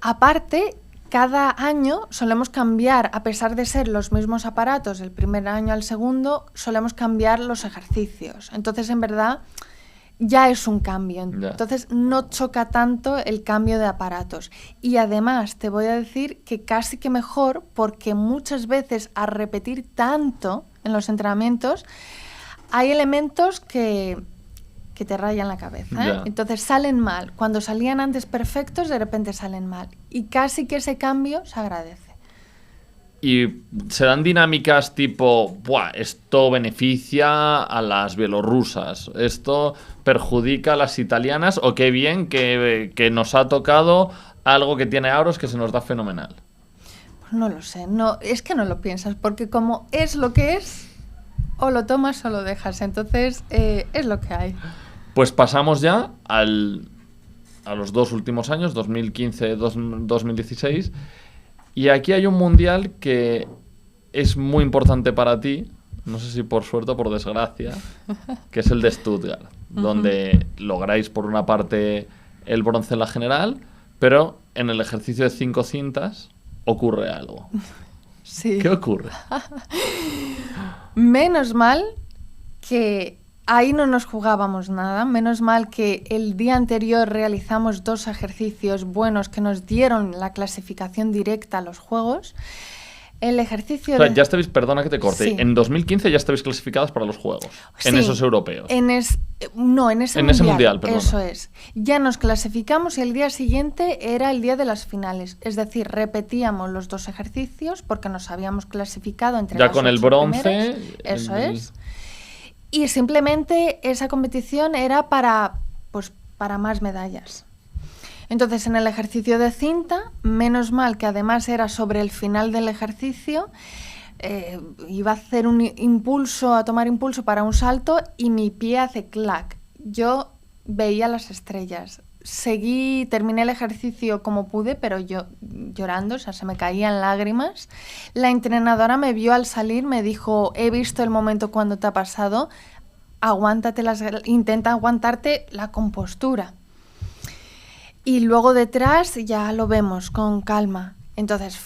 Aparte, cada año solemos cambiar, a pesar de ser los mismos aparatos del primer año al segundo, solemos cambiar los ejercicios. Entonces, en verdad, ya es un cambio. Ya. Entonces, no choca tanto el cambio de aparatos. Y además, te voy a decir que casi que mejor, porque muchas veces al repetir tanto en los entrenamientos, hay elementos que te rayan la cabeza, ¿eh? Ya. Entonces salen mal. Cuando salían antes perfectos, de repente salen mal. Y casi que ese cambio se agradece. Y se dan dinámicas tipo, "Buah, esto beneficia a las bielorrusas, esto perjudica a las italianas", o qué bien que nos ha tocado algo que tiene Auros que se nos da fenomenal. Pues no lo sé, no, es que no lo piensas, porque como es lo que es, o lo tomas o lo dejas. Entonces, es lo que hay. Pues pasamos ya a los 2 últimos años, 2015-2016, y aquí hay un mundial que es muy importante para ti, no sé si por suerte o por desgracia, que es el de Stuttgart, donde lográis por una parte el bronce en la general, pero en el ejercicio de 5 cintas ocurre algo. Sí. ¿Qué ocurre? Menos mal que ahí no nos jugábamos nada, menos mal que el día anterior realizamos 2 ejercicios buenos que nos dieron la clasificación directa a los Juegos. El ejercicio O sea, de... ya estabais, perdona que te corte, Sí. en 2015 ya estabais clasificados para los Juegos, en Sí, esos europeos. No, en ese En mundial. ese mundial, perdona. Eso es. Ya nos clasificamos y el día siguiente era el día de las finales. Es decir, repetíamos los 2 ejercicios porque nos habíamos clasificado entre Ya las con el 8 bronce, primeras. Eso el- es. Y simplemente esa competición era para más medallas. Entonces, en el ejercicio de cinta, menos mal que además era sobre el final del ejercicio, iba a hacer a tomar impulso para un salto y mi pie hace clac. Yo veía las estrellas. Terminé el ejercicio como pude, pero yo llorando, o sea, se me caían lágrimas. La entrenadora me vio al salir, me dijo, he visto el momento cuando te ha pasado, intenta aguantarte la compostura. Y luego detrás ya lo vemos con calma. Entonces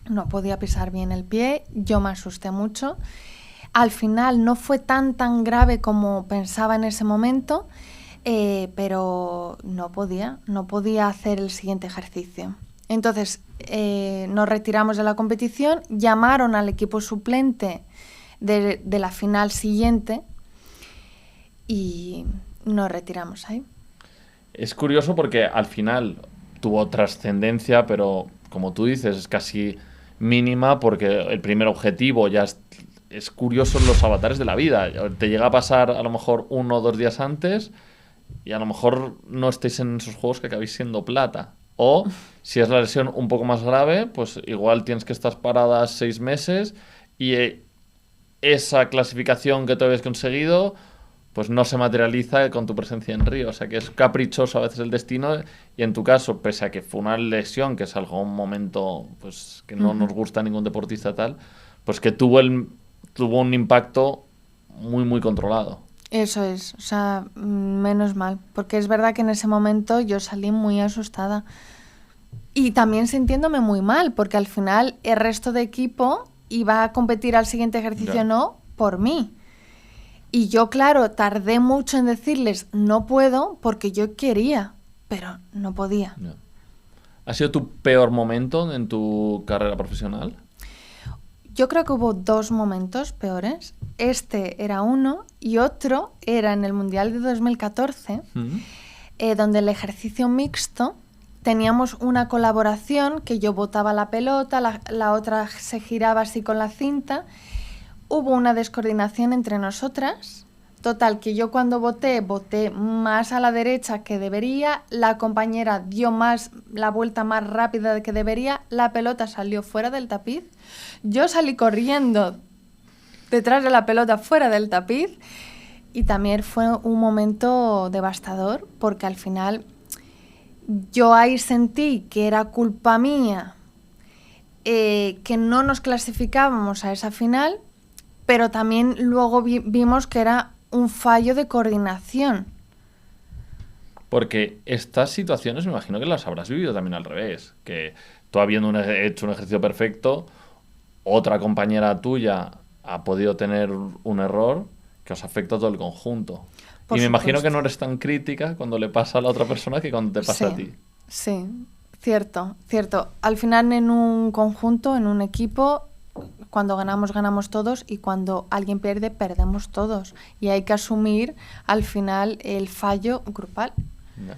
no podía pisar bien el pie, yo me asusté mucho. Al final no fue tan grave como pensaba en ese momento, pero no podía hacer el siguiente ejercicio. Entonces nos retiramos de la competición, llamaron al equipo suplente de la final siguiente y nos retiramos ahí. Es curioso porque al final tuvo trascendencia, pero como tú dices, es casi mínima porque el primer objetivo ya es curioso en los avatares de la vida. Te llega a pasar a lo mejor 1 o 2 días antes y a lo mejor no estéis en esos juegos que acabéis siendo plata. O si es la lesión un poco más grave, pues igual tienes que estar parada 6 meses y esa clasificación que tú habías conseguido pues no se materializa con tu presencia en Río. O sea que es caprichoso a veces el destino y en tu caso, pese a que fue una lesión, que es algo, un momento pues que no nos gusta a ningún deportista tal, pues que tuvo un impacto muy, muy controlado. Eso es, o sea, menos mal, porque es verdad que en ese momento yo salí muy asustada y también sintiéndome muy mal, porque al final el resto de equipo iba a competir al siguiente ejercicio Ya. no por mí. Y yo, claro, tardé mucho en decirles no puedo porque yo quería, pero no podía. Ya. ¿Ha sido tu peor momento en tu carrera profesional? Yo creo que hubo 2 momentos peores. Este era uno y otro era en el Mundial de 2014, donde el ejercicio mixto teníamos una colaboración que yo botaba la pelota, la otra se giraba así con la cinta. Hubo una descoordinación entre nosotras. Total, que yo cuando boté más a la derecha que debería, la compañera dio la vuelta más rápida que debería, la pelota salió fuera del tapiz, yo salí corriendo detrás de la pelota fuera del tapiz y también fue un momento devastador porque al final yo ahí sentí que era culpa mía que no nos clasificábamos a esa final pero también luego vimos que era un fallo de coordinación. Porque estas situaciones me imagino que las habrás vivido también al revés. Que tú habiendo hecho un ejercicio perfecto, otra compañera tuya ha podido tener un error que os afecta a todo el conjunto. Por y me imagino supuesto. que no eres tan crítica cuando le pasa a la otra persona que cuando te pasa a ti. Sí, cierto, cierto. Al final en un conjunto, en un equipo, cuando ganamos, ganamos todos y cuando alguien pierde, perdemos todos. Y hay que asumir al final el fallo grupal. Ya.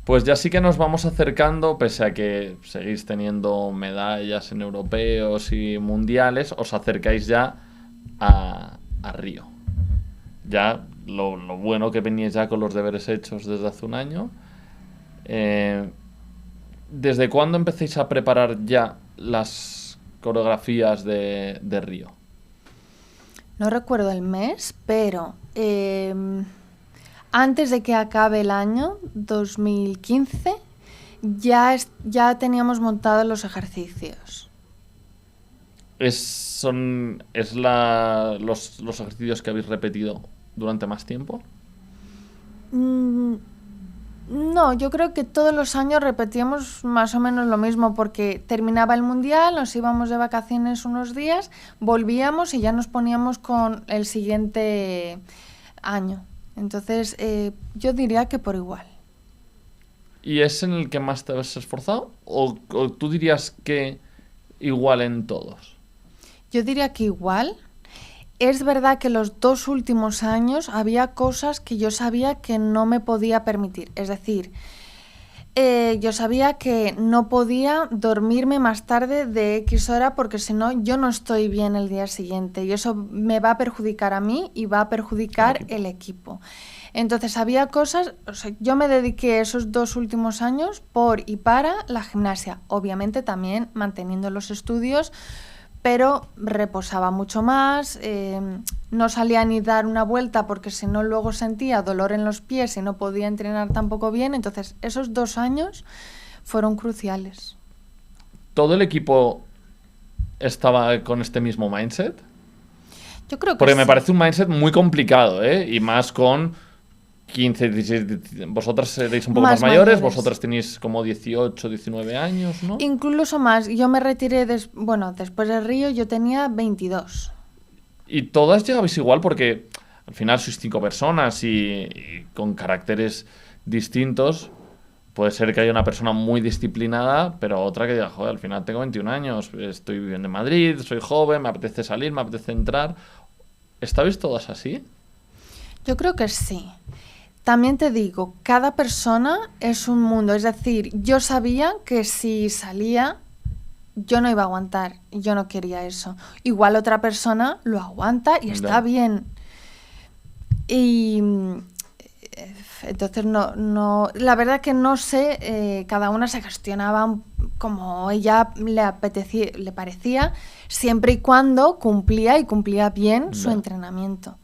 Pues ya sí que nos vamos acercando, pese a que seguís teniendo medallas en europeos y mundiales, os acercáis ya a Río. Ya lo bueno que veníais ya con los deberes hechos desde hace un año. ¿Desde cuándo empecéis a preparar ya las coreografías de Río? No recuerdo el mes, pero antes de que acabe el año 2015 ya teníamos montados los ejercicios. ¿Son los ejercicios que habéis repetido durante más tiempo? No, yo creo que todos los años repetíamos más o menos lo mismo porque terminaba el mundial, nos íbamos de vacaciones unos días, volvíamos y ya nos poníamos con el siguiente año. Entonces, yo diría que por igual. ¿Y es en el que más te has esforzado? ¿O tú dirías que igual en todos? Yo diría que igual. Es verdad que los 2 últimos años había cosas que yo sabía que no me podía permitir. Es decir, yo sabía que no podía dormirme más tarde de X hora porque si no, yo no estoy bien el día siguiente y eso me va a perjudicar a mí y va a perjudicar el equipo. Entonces había cosas, o sea, yo me dediqué esos 2 últimos años por y para la gimnasia, obviamente también manteniendo los estudios, pero reposaba mucho más, no salía ni dar una vuelta porque si no luego sentía dolor en los pies y no podía entrenar tampoco bien, entonces esos 2 años fueron cruciales. ¿Todo el equipo estaba con este mismo mindset? Yo creo que Porque sí. me parece un mindset muy complicado, ¿eh? Y más con 15, 16... Vosotras seréis un poco más Más mayores, mayores. vosotras tenéis como 18, 19 años, ¿no? Incluso más, yo me retiré, después de Río yo tenía 22. Y todas llegabais igual porque al final sois 5 personas y con caracteres distintos. Puede ser que haya una persona muy disciplinada, pero otra que diga, joder, al final tengo 21 años, estoy viviendo en Madrid, soy joven, me apetece salir, me apetece entrar. ¿Estabais todas así? Yo creo que sí. También te digo, cada persona es un mundo, es decir, yo sabía que si salía yo no iba a aguantar y yo no quería eso. Igual otra persona lo aguanta y está Ya. bien. Y entonces no, la verdad que no sé, cada una se gestionaba como ella le parecía, siempre y cuando cumplía bien su Ya. entrenamiento.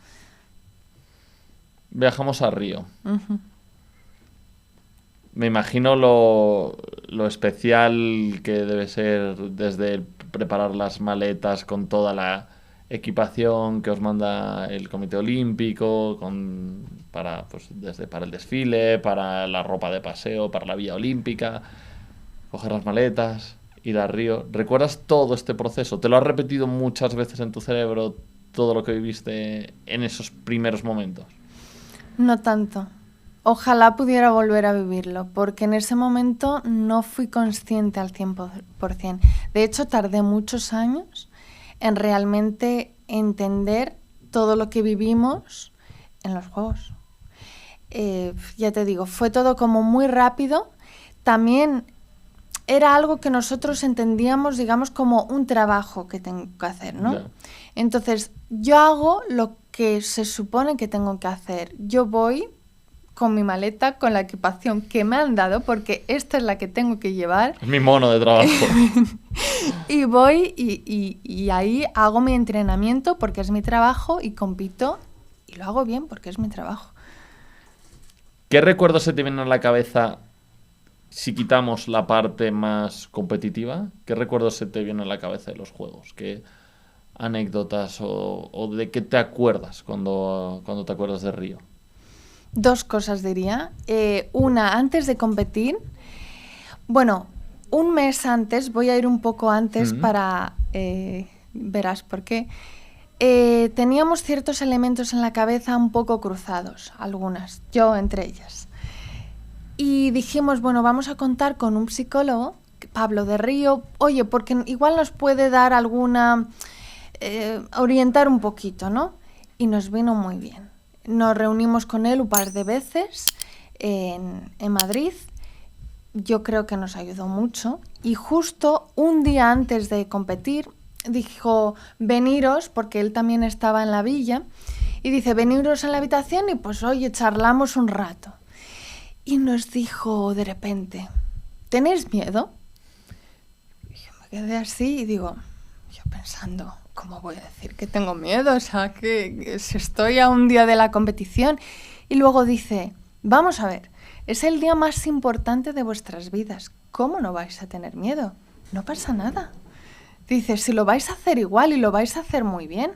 Viajamos a Río. Ujú. Me imagino lo especial que debe ser desde el preparar las maletas con toda la equipación que os manda el Comité Olímpico, para el desfile, para la ropa de paseo, para la vía olímpica, coger las maletas, ir a Río. ¿Recuerdas todo este proceso? ¿Te lo has repetido muchas veces en tu cerebro todo lo que viviste en esos primeros momentos? No tanto. Ojalá pudiera volver a vivirlo, porque en ese momento no fui consciente al 100%. De hecho, tardé muchos años en realmente entender todo lo que vivimos en los Juegos. Ya te digo, fue todo como muy rápido. También era algo que nosotros entendíamos, digamos, como un trabajo que tengo que hacer, ¿no? Ya. Entonces, yo hago lo que se supone que tengo que hacer. Yo voy con mi maleta, con la equipación que me han dado, porque esta es la que tengo que llevar, Es mi mono de trabajo. y voy y ahí hago mi entrenamiento porque es mi trabajo y compito y lo hago bien porque es mi trabajo. ¿Qué recuerdos se te vienen a la cabeza si quitamos la parte más competitiva? ¿Qué recuerdos se te vienen a la cabeza de los juegos? anécdotas o de qué te acuerdas cuando te acuerdas de Río? Dos cosas diría. Una, antes de competir, bueno, un mes antes, voy a ir un poco antes para... verás por qué. Teníamos ciertos elementos en la cabeza un poco cruzados, algunas, yo entre ellas. Y dijimos, bueno, vamos a contar con un psicólogo, Pablo de Río, oye, porque igual nos puede dar alguna... orientar un poquito, ¿no? Y nos vino muy bien. Nos reunimos con él un par de veces en Madrid. Yo creo que nos ayudó mucho. Y justo un día antes de competir, dijo, veniros, porque él también estaba en la villa, y dice, veniros en la habitación y pues, oye, charlamos un rato. Y nos dijo de repente, ¿tenéis miedo? Y yo me quedé así y digo, yo pensando, ¿cómo voy a decir que tengo miedo? O sea, que si estoy a un día de la competición. Y luego dice, vamos a ver, es el día más importante de vuestras vidas. ¿Cómo no vais a tener miedo? No pasa nada. Dice, si lo vais a hacer igual y lo vais a hacer muy bien.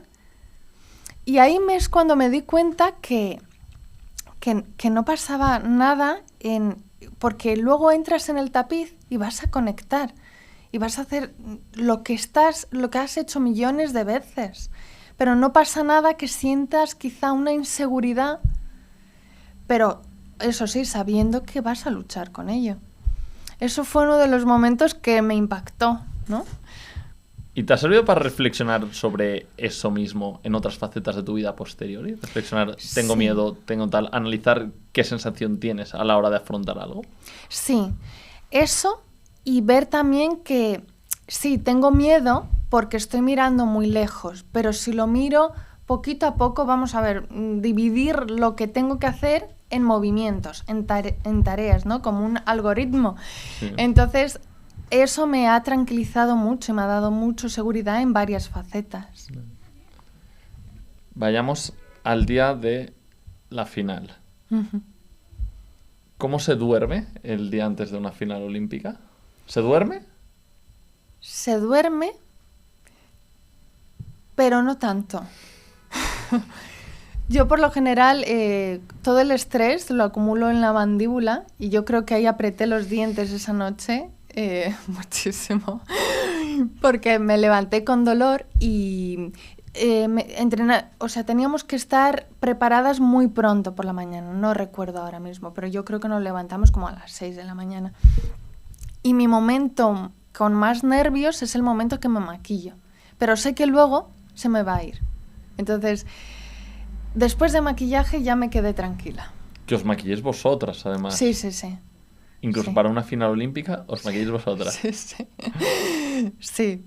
Y ahí es cuando me di cuenta que no pasaba nada, porque luego entras en el tapiz y vas a conectar. Y vas a hacer lo que has hecho millones de veces. Pero no pasa nada que sientas quizá una inseguridad, pero eso sí, sabiendo que vas a luchar con ello. Eso fue uno de los momentos que me impactó, ¿no? ¿Y te ha servido para reflexionar sobre eso mismo en otras facetas de tu vida posterior? ¿Y reflexionar, tengo miedo, tengo tal, analizar qué sensación tienes a la hora de afrontar algo? Sí, eso, y ver también que sí, tengo miedo porque estoy mirando muy lejos, pero si lo miro poquito a poco, vamos a ver, dividir lo que tengo que hacer en movimientos, en tareas, ¿no? Como un algoritmo. Sí. Entonces, eso me ha tranquilizado mucho y me ha dado mucha seguridad en varias facetas. Vayamos al día de la final. Uh-huh. ¿Cómo se duerme el día antes de una final olímpica? ¿Se duerme? Se duerme, pero no tanto. Yo por lo general todo el estrés lo acumulo en la mandíbula y yo creo que ahí apreté los dientes esa noche muchísimo porque me levanté con dolor y teníamos que estar preparadas muy pronto por la mañana, no recuerdo ahora mismo, pero yo creo que nos levantamos como a las 6 de la mañana. Y mi momento con más nervios es el momento que me maquillo, pero sé que luego se me va a ir. Entonces, después de maquillaje ya me quedé tranquila. Que os maquilléis vosotras, además. Sí. Incluso sí. Para una final olímpica os maquilléis vosotras. Sí.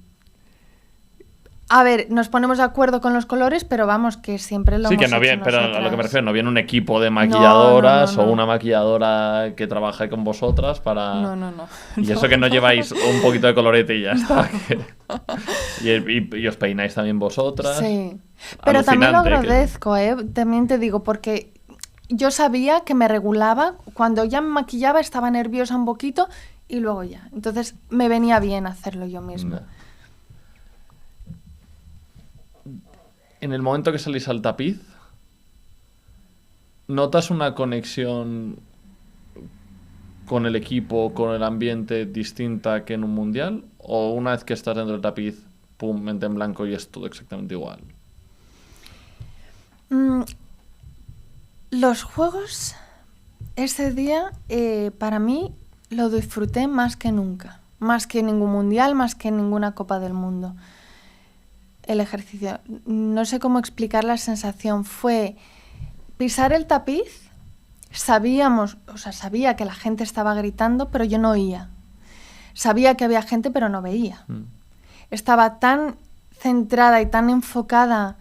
A ver, nos ponemos de acuerdo con los colores, pero vamos, que siempre lo hemos que no hecho viene, pero nosotras. a lo que me refiero, no viene un equipo de maquilladoras no. o una maquilladora que trabaje con vosotras para... No. Y eso que no lleváis un poquito de colorete y ya está. Y os peináis también vosotras. Sí. Pero también lo agradezco, también te digo, porque yo sabía que me regulaba. Cuando ya me maquillaba estaba nerviosa un poquito y luego ya. Entonces me venía bien hacerlo yo misma. No. En el momento que salís al tapiz, ¿notas una conexión con el equipo, con el ambiente distinta que en un mundial? ¿O una vez que estás dentro del tapiz, pum, mente en blanco y es todo exactamente igual? Los juegos, ese día, para mí, lo disfruté más que nunca. Más que ningún mundial, más que ninguna Copa del Mundo. El ejercicio, no sé cómo explicar la sensación, fue pisar el tapiz, sabía que la gente estaba gritando, pero yo no oía. Sabía que había gente, pero no veía. Estaba tan centrada y tan enfocada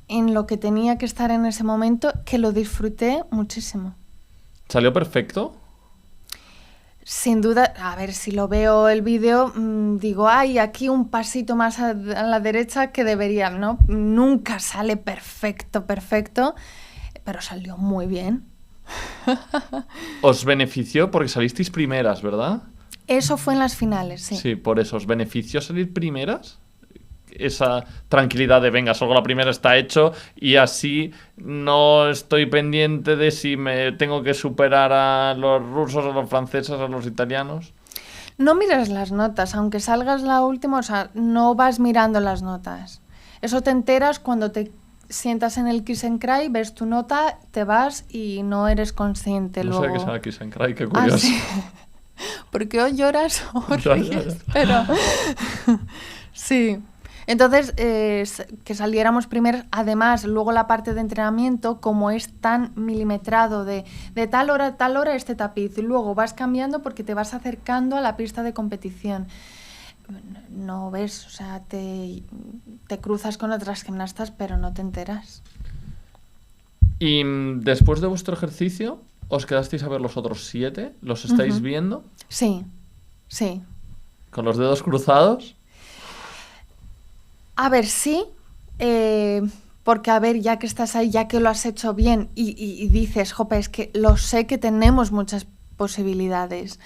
en lo que tenía que estar en ese momento que lo disfruté muchísimo. ¿Salió perfecto? Sin duda, a ver, si lo veo el vídeo, digo, ay, aquí un pasito más a la derecha que debería, ¿no? Nunca sale perfecto, pero salió muy bien. Os benefició porque salisteis primeras, ¿verdad? Eso fue en las finales, sí. Sí, por eso. ¿Os benefició salir primeras? esa tranquilidad de venga, solo la primera está hecho y así no estoy pendiente de si me tengo que superar a los rusos, a los franceses, a los italianos? No miras las notas, aunque salgas la última, o sea, no vas mirando las notas. Eso te enteras cuando te sientas en el Kiss and Cry, ves tu nota, te vas y no eres consciente No luego. sé qué sea Kiss and Cry, qué curioso. ¿Sí? Porque o lloras o Ya, ríes, pero... sí. Entonces, que saliéramos primero, además, luego la parte de entrenamiento, como es tan milimetrado de tal hora a tal hora este tapiz, y luego vas cambiando porque te vas acercando a la pista de competición. No ves, o sea, te cruzas con otras gimnastas, pero no te enteras. Y después de vuestro ejercicio, ¿os quedasteis a ver los otros 7? ¿Los estáis viendo? Sí, sí. ¿Con los dedos cruzados? A ver, sí, porque a ver, ya que estás ahí, ya que lo has hecho bien y dices, jope, es que lo sé que tenemos muchas posibilidades.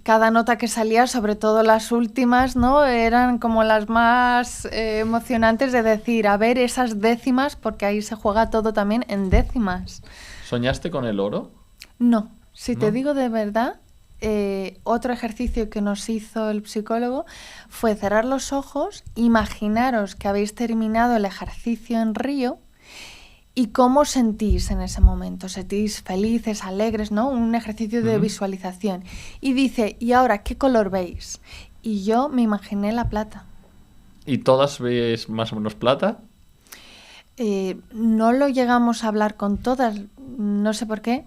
Cada nota que salía, sobre todo las últimas, ¿no? Eran como las más emocionantes de decir, a ver, esas décimas, porque ahí se juega todo también en décimas. ¿Soñaste con el oro? No, si ¿No? te digo de verdad, otro ejercicio que nos hizo el psicólogo fue cerrar los ojos, imaginaros que habéis terminado el ejercicio en Río y cómo sentís en ese momento. ¿Sentís felices, alegres, no? Un ejercicio de visualización. Y dice, ¿y ahora qué color veis? Y yo me imaginé la plata. ¿Y todas veis más o menos plata? No lo llegamos a hablar con todas, no sé por qué.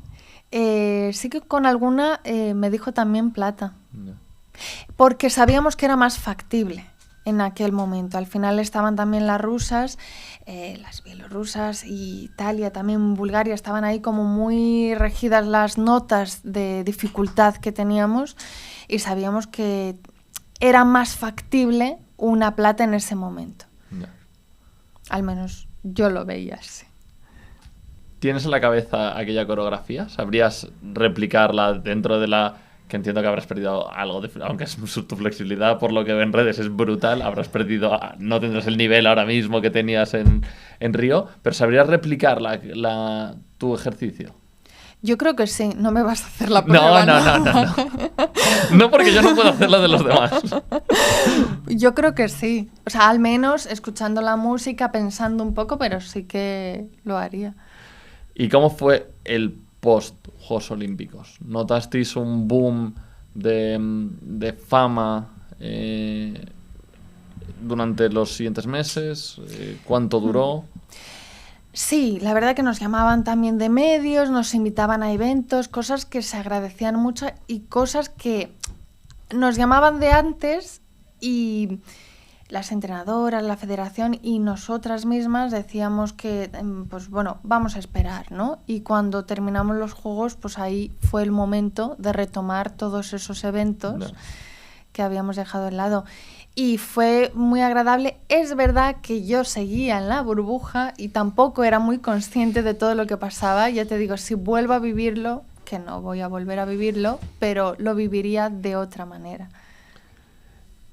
Sí que con alguna me dijo también plata, No. porque sabíamos que era más factible en aquel momento. Al final estaban también las rusas, las bielorrusas y Italia, también Bulgaria, estaban ahí como muy regidas las notas de dificultad que teníamos y sabíamos que era más factible una plata en ese momento. No. Al menos yo lo veía así. ¿Tienes en la cabeza aquella coreografía? ¿Sabrías replicarla dentro de la... que entiendo que habrás perdido algo, aunque tu flexibilidad, por lo que veo en redes, es brutal, habrás perdido... no tendrás el nivel ahora mismo que tenías en Río, pero ¿sabrías replicar tu ejercicio? Yo creo que sí, no me vas a hacer la No, prueba. no. No, porque yo no puedo hacer la de los demás. Yo creo que sí. O sea, al menos escuchando la música, pensando un poco, pero sí que lo haría. ¿Y cómo fue el post-Juegos Olímpicos? ¿Notasteis un boom de fama durante los siguientes meses? ¿Cuánto duró? Sí, la verdad que nos llamaban también de medios, nos invitaban a eventos, cosas que se agradecían mucho y cosas que nos llamaban de antes y las entrenadoras, la federación y nosotras mismas decíamos que, pues bueno, vamos a esperar, ¿no? Y cuando terminamos los Juegos, pues ahí fue el momento de retomar todos esos eventos No. que habíamos dejado de lado. Y fue muy agradable. Es verdad que yo seguía en la burbuja y tampoco era muy consciente de todo lo que pasaba. Ya te digo, si vuelvo a vivirlo, que no voy a volver a vivirlo, pero lo viviría de otra manera.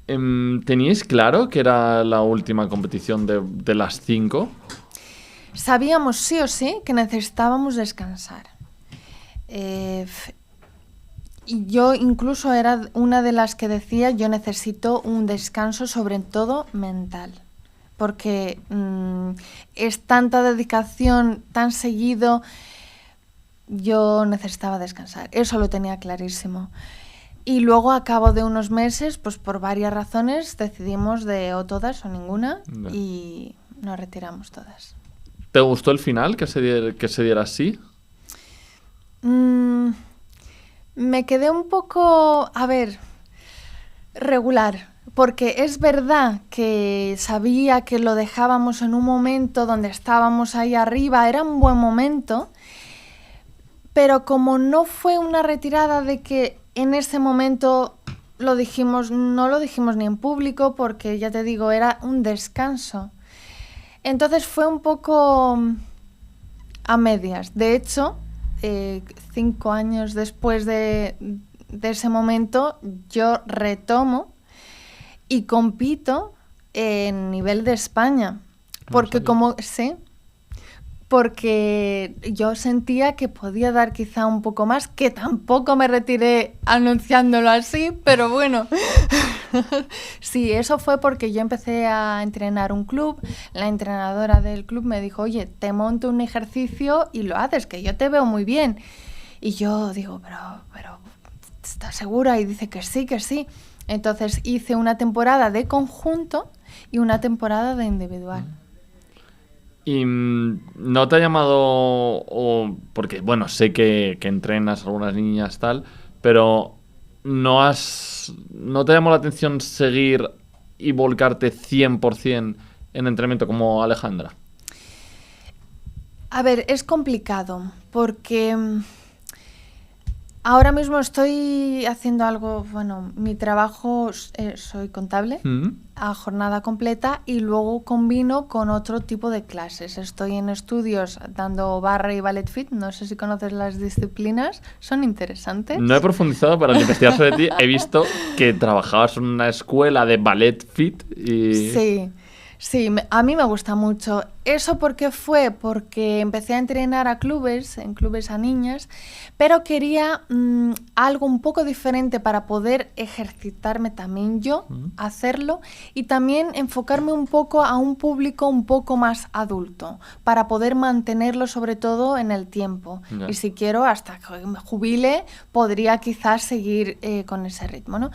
¿Teníais claro que era la última competición de las 5? Sabíamos sí o sí que necesitábamos descansar. Y yo incluso era una de las que decía, yo necesito un descanso, sobre todo mental, porque es tanta dedicación, tan seguido, yo necesitaba descansar, eso lo tenía clarísimo. Y luego, a cabo de unos meses, pues por varias razones, decidimos de o todas o ninguna y nos retiramos todas. ¿Te gustó el final, que se diera así? Me quedé un poco, regular, porque es verdad que sabía que lo dejábamos en un momento donde estábamos ahí arriba, era un buen momento, pero como no fue una retirada de que en ese momento lo dijimos, no lo dijimos ni en público, porque ya te digo, era un descanso. Entonces fue un poco a medias. De hecho, 5 años después de ese momento, yo retomo y compito en nivel de España. Porque sí, porque yo sentía que podía dar quizá un poco más, que tampoco me retiré anunciándolo así, pero bueno. Sí, eso fue porque yo empecé a entrenar un club, la entrenadora del club me dijo, oye, te monto un ejercicio y lo haces, que yo te veo muy bien. Y yo digo, pero ¿estás segura? Y dice que sí, que sí. Entonces hice una temporada de conjunto y una temporada de individual. ¿Y no te ha llamado, porque bueno, sé que entrenas a algunas niñas tal, pero no te llamó la atención seguir y volcarte 100% en entrenamiento como Alejandra? A ver, es complicado porque ahora mismo estoy haciendo algo, bueno, mi trabajo, soy contable a jornada completa y luego combino con otro tipo de clases. Estoy en estudios dando barra y ballet fit, no sé si conoces las disciplinas, son interesantes. No he profundizado, pero al investigar sobre ti he visto que trabajabas en una escuela de ballet fit y... Sí, a mí me gusta mucho. ¿Eso por qué fue? Porque empecé a entrenar en clubes a niñas, pero quería algo un poco diferente para poder ejercitarme también yo, hacerlo, y también enfocarme un poco a un público un poco más adulto, para poder mantenerlo sobre todo en el tiempo. Ya. Y si quiero, hasta que me jubile, podría quizás seguir con ese ritmo, ¿no?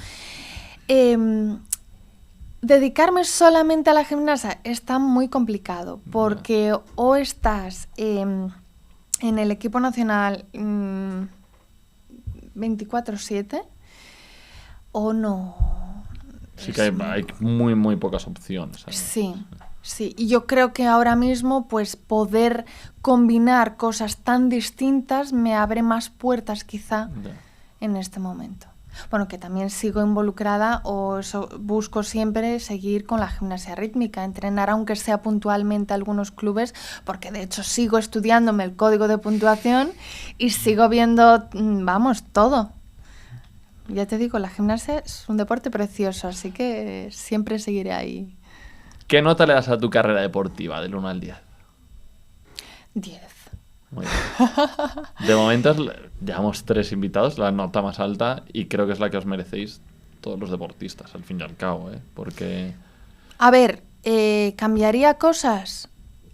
Dedicarme solamente a la gimnasia está muy complicado porque o estás en el equipo nacional 24/7 o no. Sí que hay muy, muy pocas opciones. Sí. Y yo creo que ahora mismo pues poder combinar cosas tan distintas me abre más puertas quizá en este momento. Bueno, que también sigo involucrada busco siempre seguir con la gimnasia rítmica, entrenar aunque sea puntualmente algunos clubes, porque de hecho sigo estudiándome el código de puntuación y sigo viendo, todo. Ya te digo, la gimnasia es un deporte precioso, así que siempre seguiré ahí. ¿Qué nota le das a tu carrera deportiva del 1 al 10? 10. Muy bien. De momento llevamos 3 invitados, la nota más alta, y creo que es la que os merecéis todos los deportistas, al fin y al cabo, porque... A ver, ¿cambiaría cosas?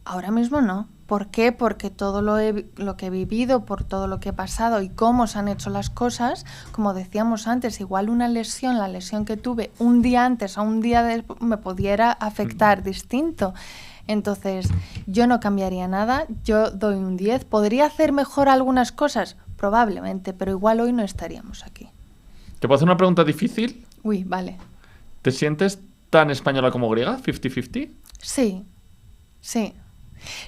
Ahora mismo no. ¿Por qué? Porque todo lo que he vivido, por todo lo que he pasado y cómo se han hecho las cosas, como decíamos antes, igual la lesión que tuve un día antes a un día después me pudiera afectar distinto. Entonces, yo no cambiaría nada, yo doy un 10. ¿Podría hacer mejor algunas cosas? Probablemente, pero igual hoy no estaríamos aquí. ¿Te puedo hacer una pregunta difícil? Uy, vale. ¿Te sientes tan española como griega? ¿50-50? Sí.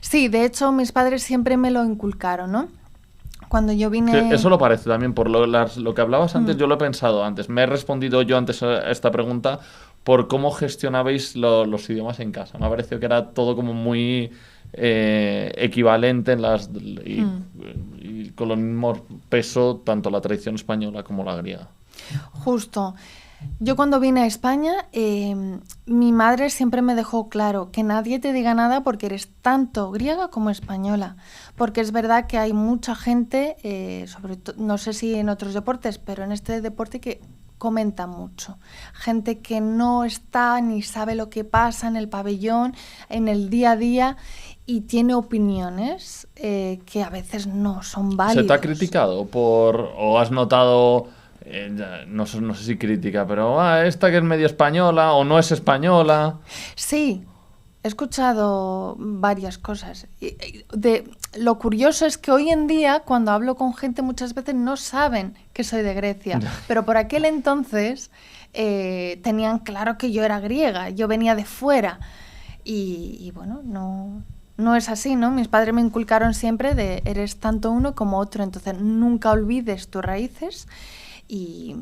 Sí, de hecho, mis padres siempre me lo inculcaron, ¿no? Cuando yo vine... Sí, eso lo parece también, por lo que hablabas antes, yo lo he pensado antes. Me he respondido yo antes a esta pregunta por cómo gestionabais los idiomas en casa. Me ha parecido que era todo como muy equivalente y con el mismo peso, tanto la tradición española como la griega. Justo. Yo cuando vine a España, mi madre siempre me dejó claro que nadie te diga nada porque eres tanto griega como española. Porque es verdad que hay mucha gente, sobre todo, no sé si en otros deportes, pero en este deporte que comenta mucho. Gente que no está ni sabe lo que pasa en el pabellón, en el día a día, y tiene opiniones que a veces no son válidas. ¿Se te ha criticado o has notado... no sé si crítica, pero esta que es medio española o no es española? Sí, he escuchado varias cosas. Lo curioso es que hoy en día, cuando hablo con gente, muchas veces no saben que soy de Grecia, pero por aquel entonces tenían claro que yo era griega, yo venía de fuera. Y bueno, no es así, ¿no? Mis padres me inculcaron siempre de eres tanto uno como otro, entonces nunca olvides tus raíces. Y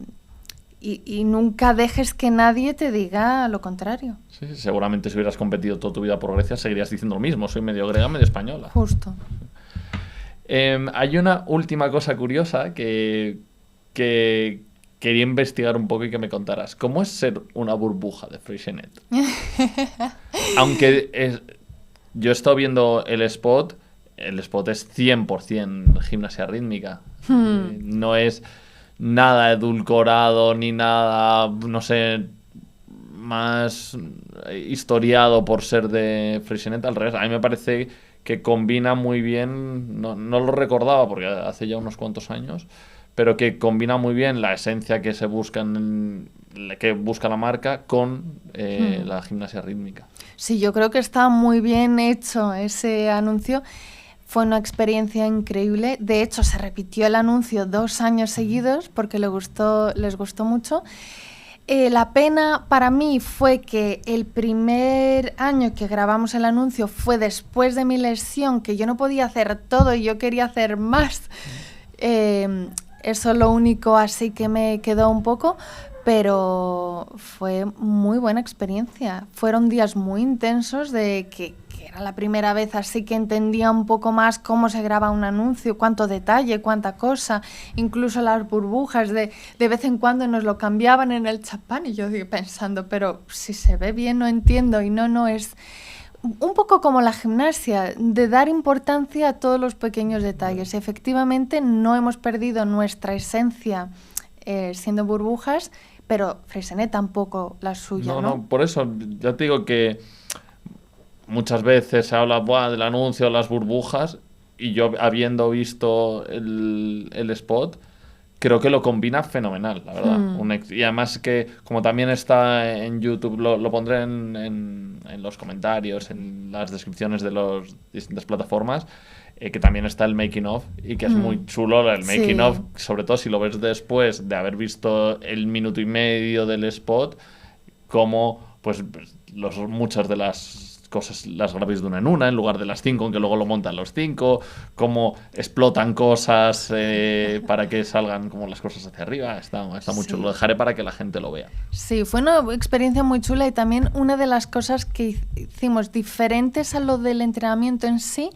nunca dejes que nadie te diga lo contrario. Sí, seguramente si hubieras competido toda tu vida por Grecia seguirías diciendo lo mismo. Soy medio griega, medio española. Justo. Hay una última cosa curiosa que quería investigar un poco y que me contaras, ¿cómo es ser una burbuja de Freixenet? Yo he estado viendo el spot es 100% gimnasia rítmica. No es nada edulcorado ni nada, no sé, más historiado por ser de Freixenet. Al revés, a mí me parece que combina muy bien, no lo recordaba porque hace ya unos cuantos años, pero que combina muy bien la esencia que se busca que busca la marca con la gimnasia rítmica. Sí, yo creo que está muy bien hecho ese anuncio. Fue una experiencia increíble. De hecho, se repitió el anuncio 2 años seguidos porque les gustó mucho. La pena para mí fue que el primer año que grabamos el anuncio fue después de mi lesión, que yo no podía hacer todo y yo quería hacer más. Eso es lo único así que me quedó un poco, pero fue muy buena experiencia. Fueron días muy intensos de que era la primera vez así que entendía un poco más cómo se graba un anuncio, cuánto detalle, cuánta cosa, incluso las burbujas de vez en cuando nos lo cambiaban en el chapán y yo pensando, pero si se ve bien no entiendo y no es... Un poco como la gimnasia, de dar importancia a todos los pequeños detalles. Efectivamente, no hemos perdido nuestra esencia siendo burbujas, pero Freixenet tampoco la suya, ¿no? No, por eso, ya te digo que muchas veces se habla del anuncio, las burbujas, y yo habiendo visto el spot, creo que lo combina fenomenal, la verdad. Y además que, como también está en YouTube, lo pondré en los comentarios, en las descripciones de las distintas plataformas, que también está el making of y que es muy chulo el making of, sobre todo si lo ves después de haber visto el minuto y medio del spot, como pues muchas de las cosas las grabéis de una en lugar de las 5, aunque luego lo montan los 5, cómo explotan cosas para que salgan como las cosas hacia arriba. Está muy chulo, lo dejaré para que la gente lo vea. Sí, fue una experiencia muy chula y también una de las cosas que hicimos diferentes a lo del entrenamiento en sí,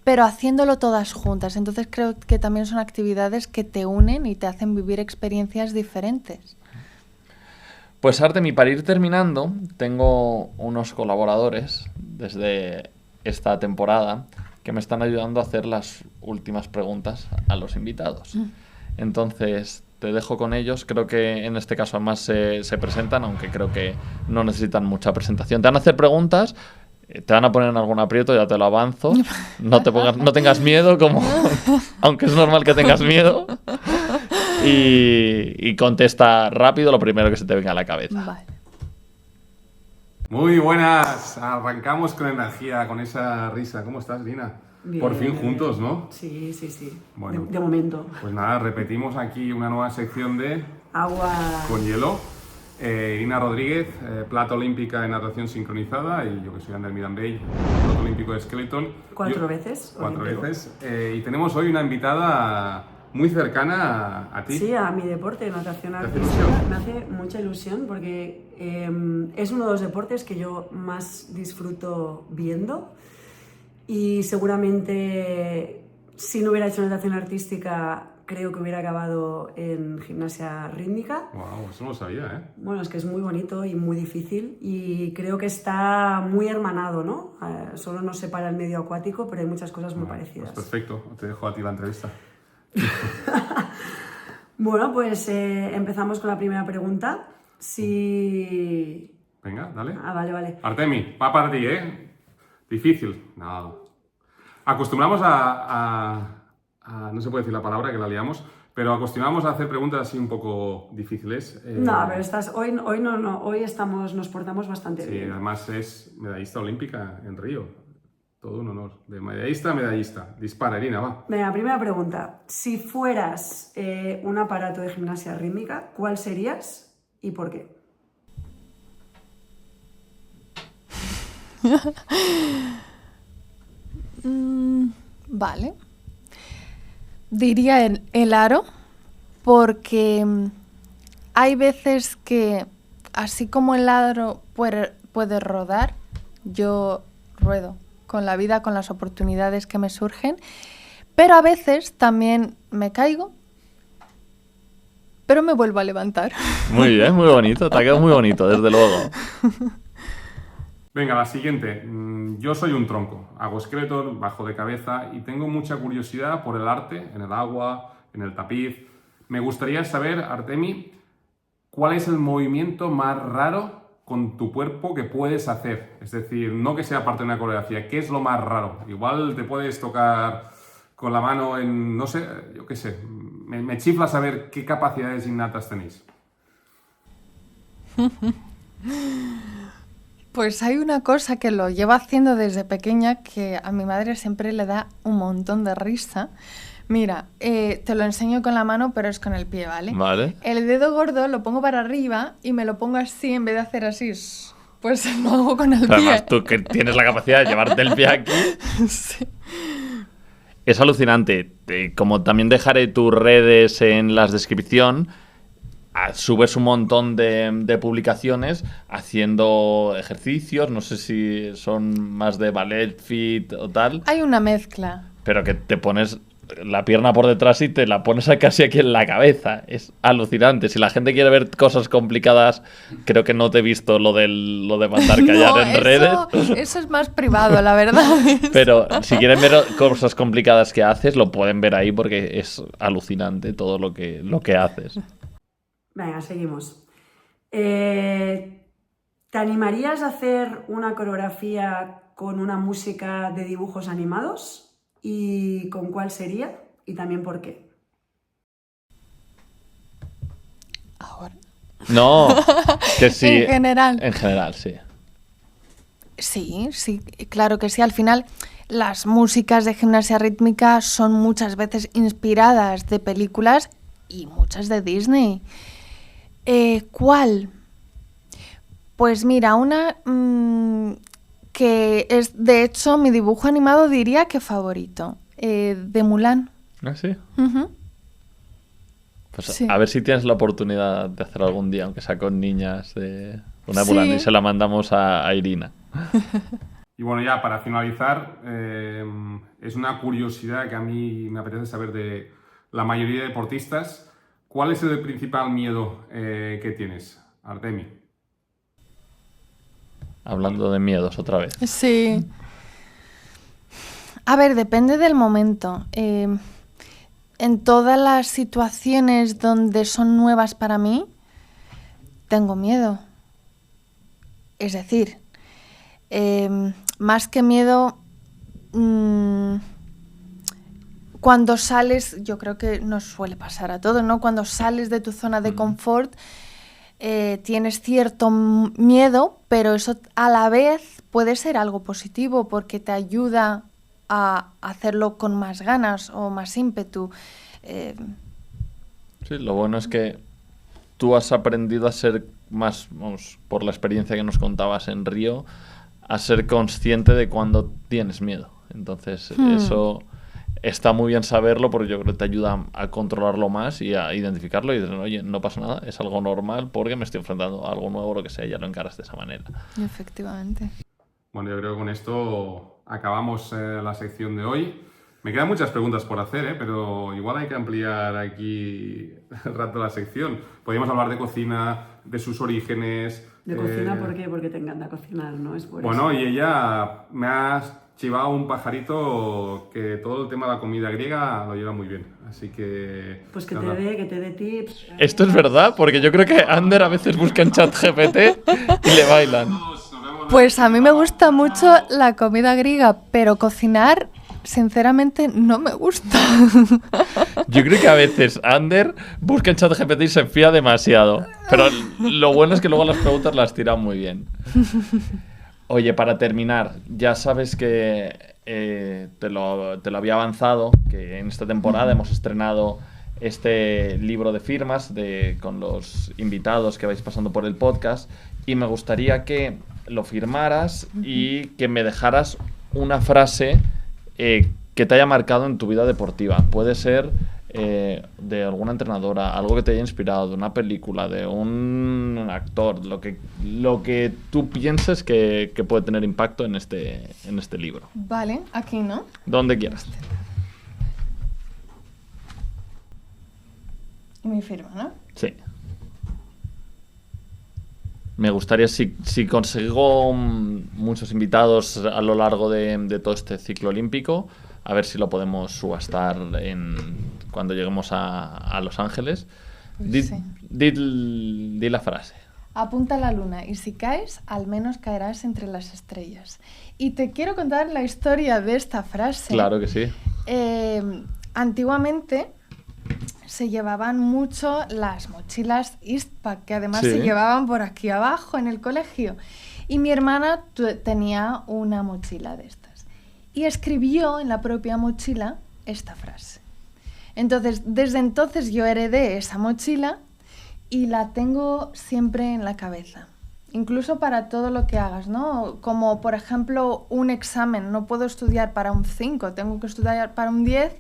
pero haciéndolo todas juntas. Entonces creo que también son actividades que te unen y te hacen vivir experiencias diferentes. Pues Artemi, para ir terminando, tengo unos colaboradores desde esta temporada que me están ayudando a hacer las últimas preguntas a los invitados. Entonces, te dejo con ellos. Creo que en este caso además se presentan, aunque creo que no necesitan mucha presentación. Te van a hacer preguntas, te van a poner en algún aprieto, ya te lo avanzo. No tengas miedo, aunque es normal que tengas miedo. Y contesta rápido lo primero que se te venga a la cabeza. Vale. Muy buenas, arrancamos con energía, con esa risa. ¿Cómo estás, Lina? Bien, Por fin bien. juntos, ¿no? Sí. Bueno. De momento. Pues nada, repetimos aquí una nueva sección de Agua. Con Hielo. Lina Rodríguez, plata olímpica en natación sincronizada, y yo que soy Ander Mirambey, plata olímpico de Skeleton. 4 veces. 4 olímpico. veces. Y tenemos hoy una invitada muy cercana a ti. Sí, a mi deporte, natación ¿Te hace artística. ilusión? Me hace mucha ilusión porque es uno de los deportes que yo más disfruto viendo y seguramente si no hubiera hecho natación artística creo que hubiera acabado en gimnasia rítmica. Wow, eso no lo sabía, ¿eh? Bueno, es que es muy bonito y muy difícil y creo que está muy hermanado, ¿no? Solo nos separa el medio acuático, pero hay muchas cosas muy parecidas. Pues perfecto, te dejo a ti la entrevista. Bueno, pues empezamos con la primera pregunta. Si... Venga, dale. Vale. Artemi, va para ti, ¿eh? Difícil. No. Acostumbramos no se puede decir la palabra, que la liamos, pero acostumbramos a hacer preguntas así un poco difíciles. No, pero hoy no. Hoy nos portamos bastante Sí, bien. además es medallista olímpica en Río. Todo un honor. De medallista a medallista. Dispara, Irina, va. Venga, primera pregunta. Si fueras un aparato de gimnasia rítmica, ¿cuál serías y por qué? Vale. Diría el aro, porque hay veces que, así como el aro puede rodar, yo ruedo con la vida, con las oportunidades que me surgen, pero a veces también me caigo pero me vuelvo a levantar. Muy bien, muy bonito. Te ha quedado muy bonito, desde luego. Venga, la siguiente. Yo soy un tronco, hago esqueletos, bajo de cabeza y tengo mucha curiosidad por el arte, en el agua, en el tapiz. Me gustaría saber, Artemi, ¿cuál es el movimiento más raro con tu cuerpo que puedes hacer? Es decir, no que sea parte de una coreografía, ¿qué es lo más raro? Igual te puedes tocar con la mano en, no sé, yo qué sé. Me chifla saber qué capacidades innatas tenéis. Pues hay una cosa que lo llevo haciendo desde pequeña que a mi madre siempre le da un montón de risa. Mira, te lo enseño con la mano, pero es con el pie, ¿vale? Vale. El dedo gordo lo pongo para arriba y me lo pongo así en vez de hacer así. Pues lo hago con el Pero pie. además, tú que tienes la capacidad de llevarte el pie aquí. Sí. Es alucinante. Como también dejaré tus redes en la descripción, subes un montón de publicaciones haciendo ejercicios. No sé si son más de ballet, fit o tal. Hay una mezcla. Pero que te pones la pierna por detrás y te la pones casi aquí en la cabeza. Es alucinante. Si la gente quiere ver cosas complicadas, creo que no te he visto lo de mandar callar No, en redes. Eso es más privado, la verdad. Pero si quieren ver cosas complicadas que haces, lo pueden ver ahí porque es alucinante todo lo que haces. Venga, seguimos. ¿Te animarías a hacer una coreografía con una música de dibujos animados? ¿Y con cuál sería? Y también por qué. Ahora. No, que sí. En general. En general, sí. Sí, claro que sí. Al final, las músicas de gimnasia rítmica son muchas veces inspiradas de películas y muchas de Disney. ¿Cuál? Pues mira, una que es, de hecho, mi dibujo animado diría que favorito, de Mulan. ¿Ah, sí? Ujú. Pues Sí. a ver si tienes la oportunidad de hacer algún día, aunque sea con niñas, de una Sí. Mulan y se la mandamos a Irina. Y bueno, ya para finalizar, es una curiosidad que a mí me apetece saber de la mayoría de deportistas. ¿Cuál es el principal miedo que tienes, Artemi? Hablando de miedos otra vez. Sí. A ver, depende del momento. En todas las situaciones donde son nuevas para mí, tengo miedo. Es decir, más que miedo, cuando sales, yo creo que nos suele pasar a todos, ¿no? Cuando sales de tu zona de confort, tienes cierto miedo, pero eso a la vez puede ser algo positivo porque te ayuda a hacerlo con más ganas o más ímpetu. Sí, lo bueno es que tú has aprendido a ser más, vamos, por la experiencia que nos contabas en Río, a ser consciente de cuando tienes miedo. Entonces, eso está muy bien saberlo porque yo creo que te ayuda a controlarlo más y a identificarlo y decir, oye, no pasa nada, es algo normal porque me estoy enfrentando a algo nuevo, lo que sea, ya lo encaras de esa manera. Efectivamente. Bueno, yo creo que con esto acabamos la sección de hoy. Me quedan muchas preguntas por hacer, pero igual hay que ampliar aquí el rato la sección. Podríamos hablar de cocina, de sus orígenes. ¿De cocina por qué? Porque te encanta cocinar, ¿no? Es por Bueno, eso. y ella me ha chivado un pajarito que todo el tema de la comida griega lo lleva muy bien. Así que... Pues que nada. te dé tips. Esto es verdad, porque yo creo que Ander a veces busca en ChatGPT y le bailan. Pues a mí me gusta mucho la comida griega, pero cocinar, sinceramente, no me gusta. Yo creo que a veces Ander busca en ChatGPT y se fía demasiado. Pero lo bueno es que luego las preguntas las tira muy bien. Oye, para terminar, ya sabes que te lo había avanzado, que en esta temporada hemos estrenado este libro de firmas con los invitados que vais pasando por el podcast y me gustaría que lo firmaras y que me dejaras una frase que te haya marcado en tu vida deportiva. Puede ser de alguna entrenadora, algo que te haya inspirado, de una película, de un actor, lo que tú pienses que puede tener impacto en este libro. Vale, aquí, ¿no? Donde quieras. Y mi firma, ¿no? Sí. Me gustaría, si consigo muchos invitados a lo largo de todo este ciclo olímpico, a ver si lo podemos subastar cuando lleguemos a Los Ángeles. Pues sí. Di la frase. Apunta a la luna y si caes, al menos caerás entre las estrellas. Y te quiero contar la historia de esta frase. Claro que sí. Antiguamente se llevaban mucho las mochilas Eastpak, que además Sí. se llevaban por aquí abajo en el colegio. Y mi hermana tenía una mochila de estas. Y escribió en la propia mochila esta frase. Entonces, desde entonces yo heredé esa mochila y la tengo siempre en la cabeza. Incluso para todo lo que hagas, ¿no? Como, por ejemplo, un examen. No puedo estudiar para un 5, tengo que estudiar para un 10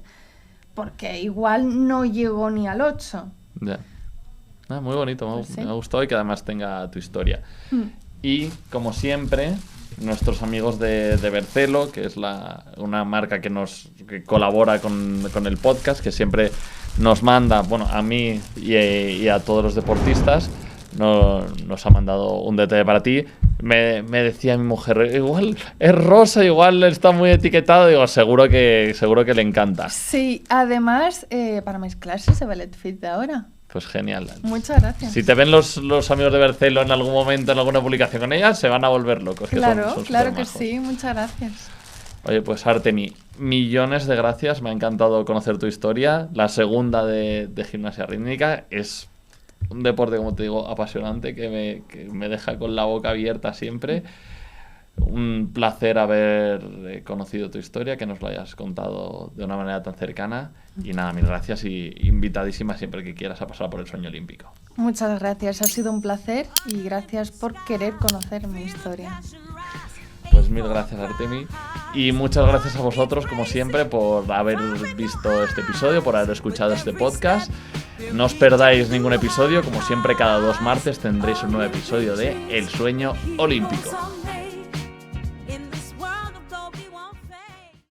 porque igual no llego ni al 8. Ya. Muy bonito, Pues sí. me ha gustado y que además tenga tu historia. Y, como siempre, nuestros amigos de Bercelo, que es una marca que colabora con el podcast, que siempre nos manda, bueno, a mí y a todos los deportistas, nos ha mandado un detalle para ti. Me decía mi mujer, igual es rosa, igual está muy etiquetado. Digo, seguro que le encanta. Sí, además, para mis clases de Ballet Fit de ahora. Pues genial. Muchas gracias. Si te ven los amigos de Bercelo en algún momento, en alguna publicación con ella, se van a volver locos. Claro, son claro que supermajos. sí, muchas gracias. Oye, pues Artemi, millones de gracias. Me ha encantado conocer tu historia. La segunda de gimnasia rítmica es un deporte, como te digo, apasionante, que me deja con la boca abierta siempre. Un placer haber conocido tu historia, que nos lo hayas contado de una manera tan cercana. Y nada, mil gracias y invitadísima siempre que quieras a pasar por el sueño olímpico. Muchas gracias, ha sido un placer y gracias por querer conocer mi historia. Pues mil gracias, Artemi. Y muchas gracias a vosotros, como siempre, por haber visto este episodio, por haber escuchado este podcast. No os perdáis ningún episodio. Como siempre, cada 2 martes tendréis un nuevo episodio de El Sueño Olímpico.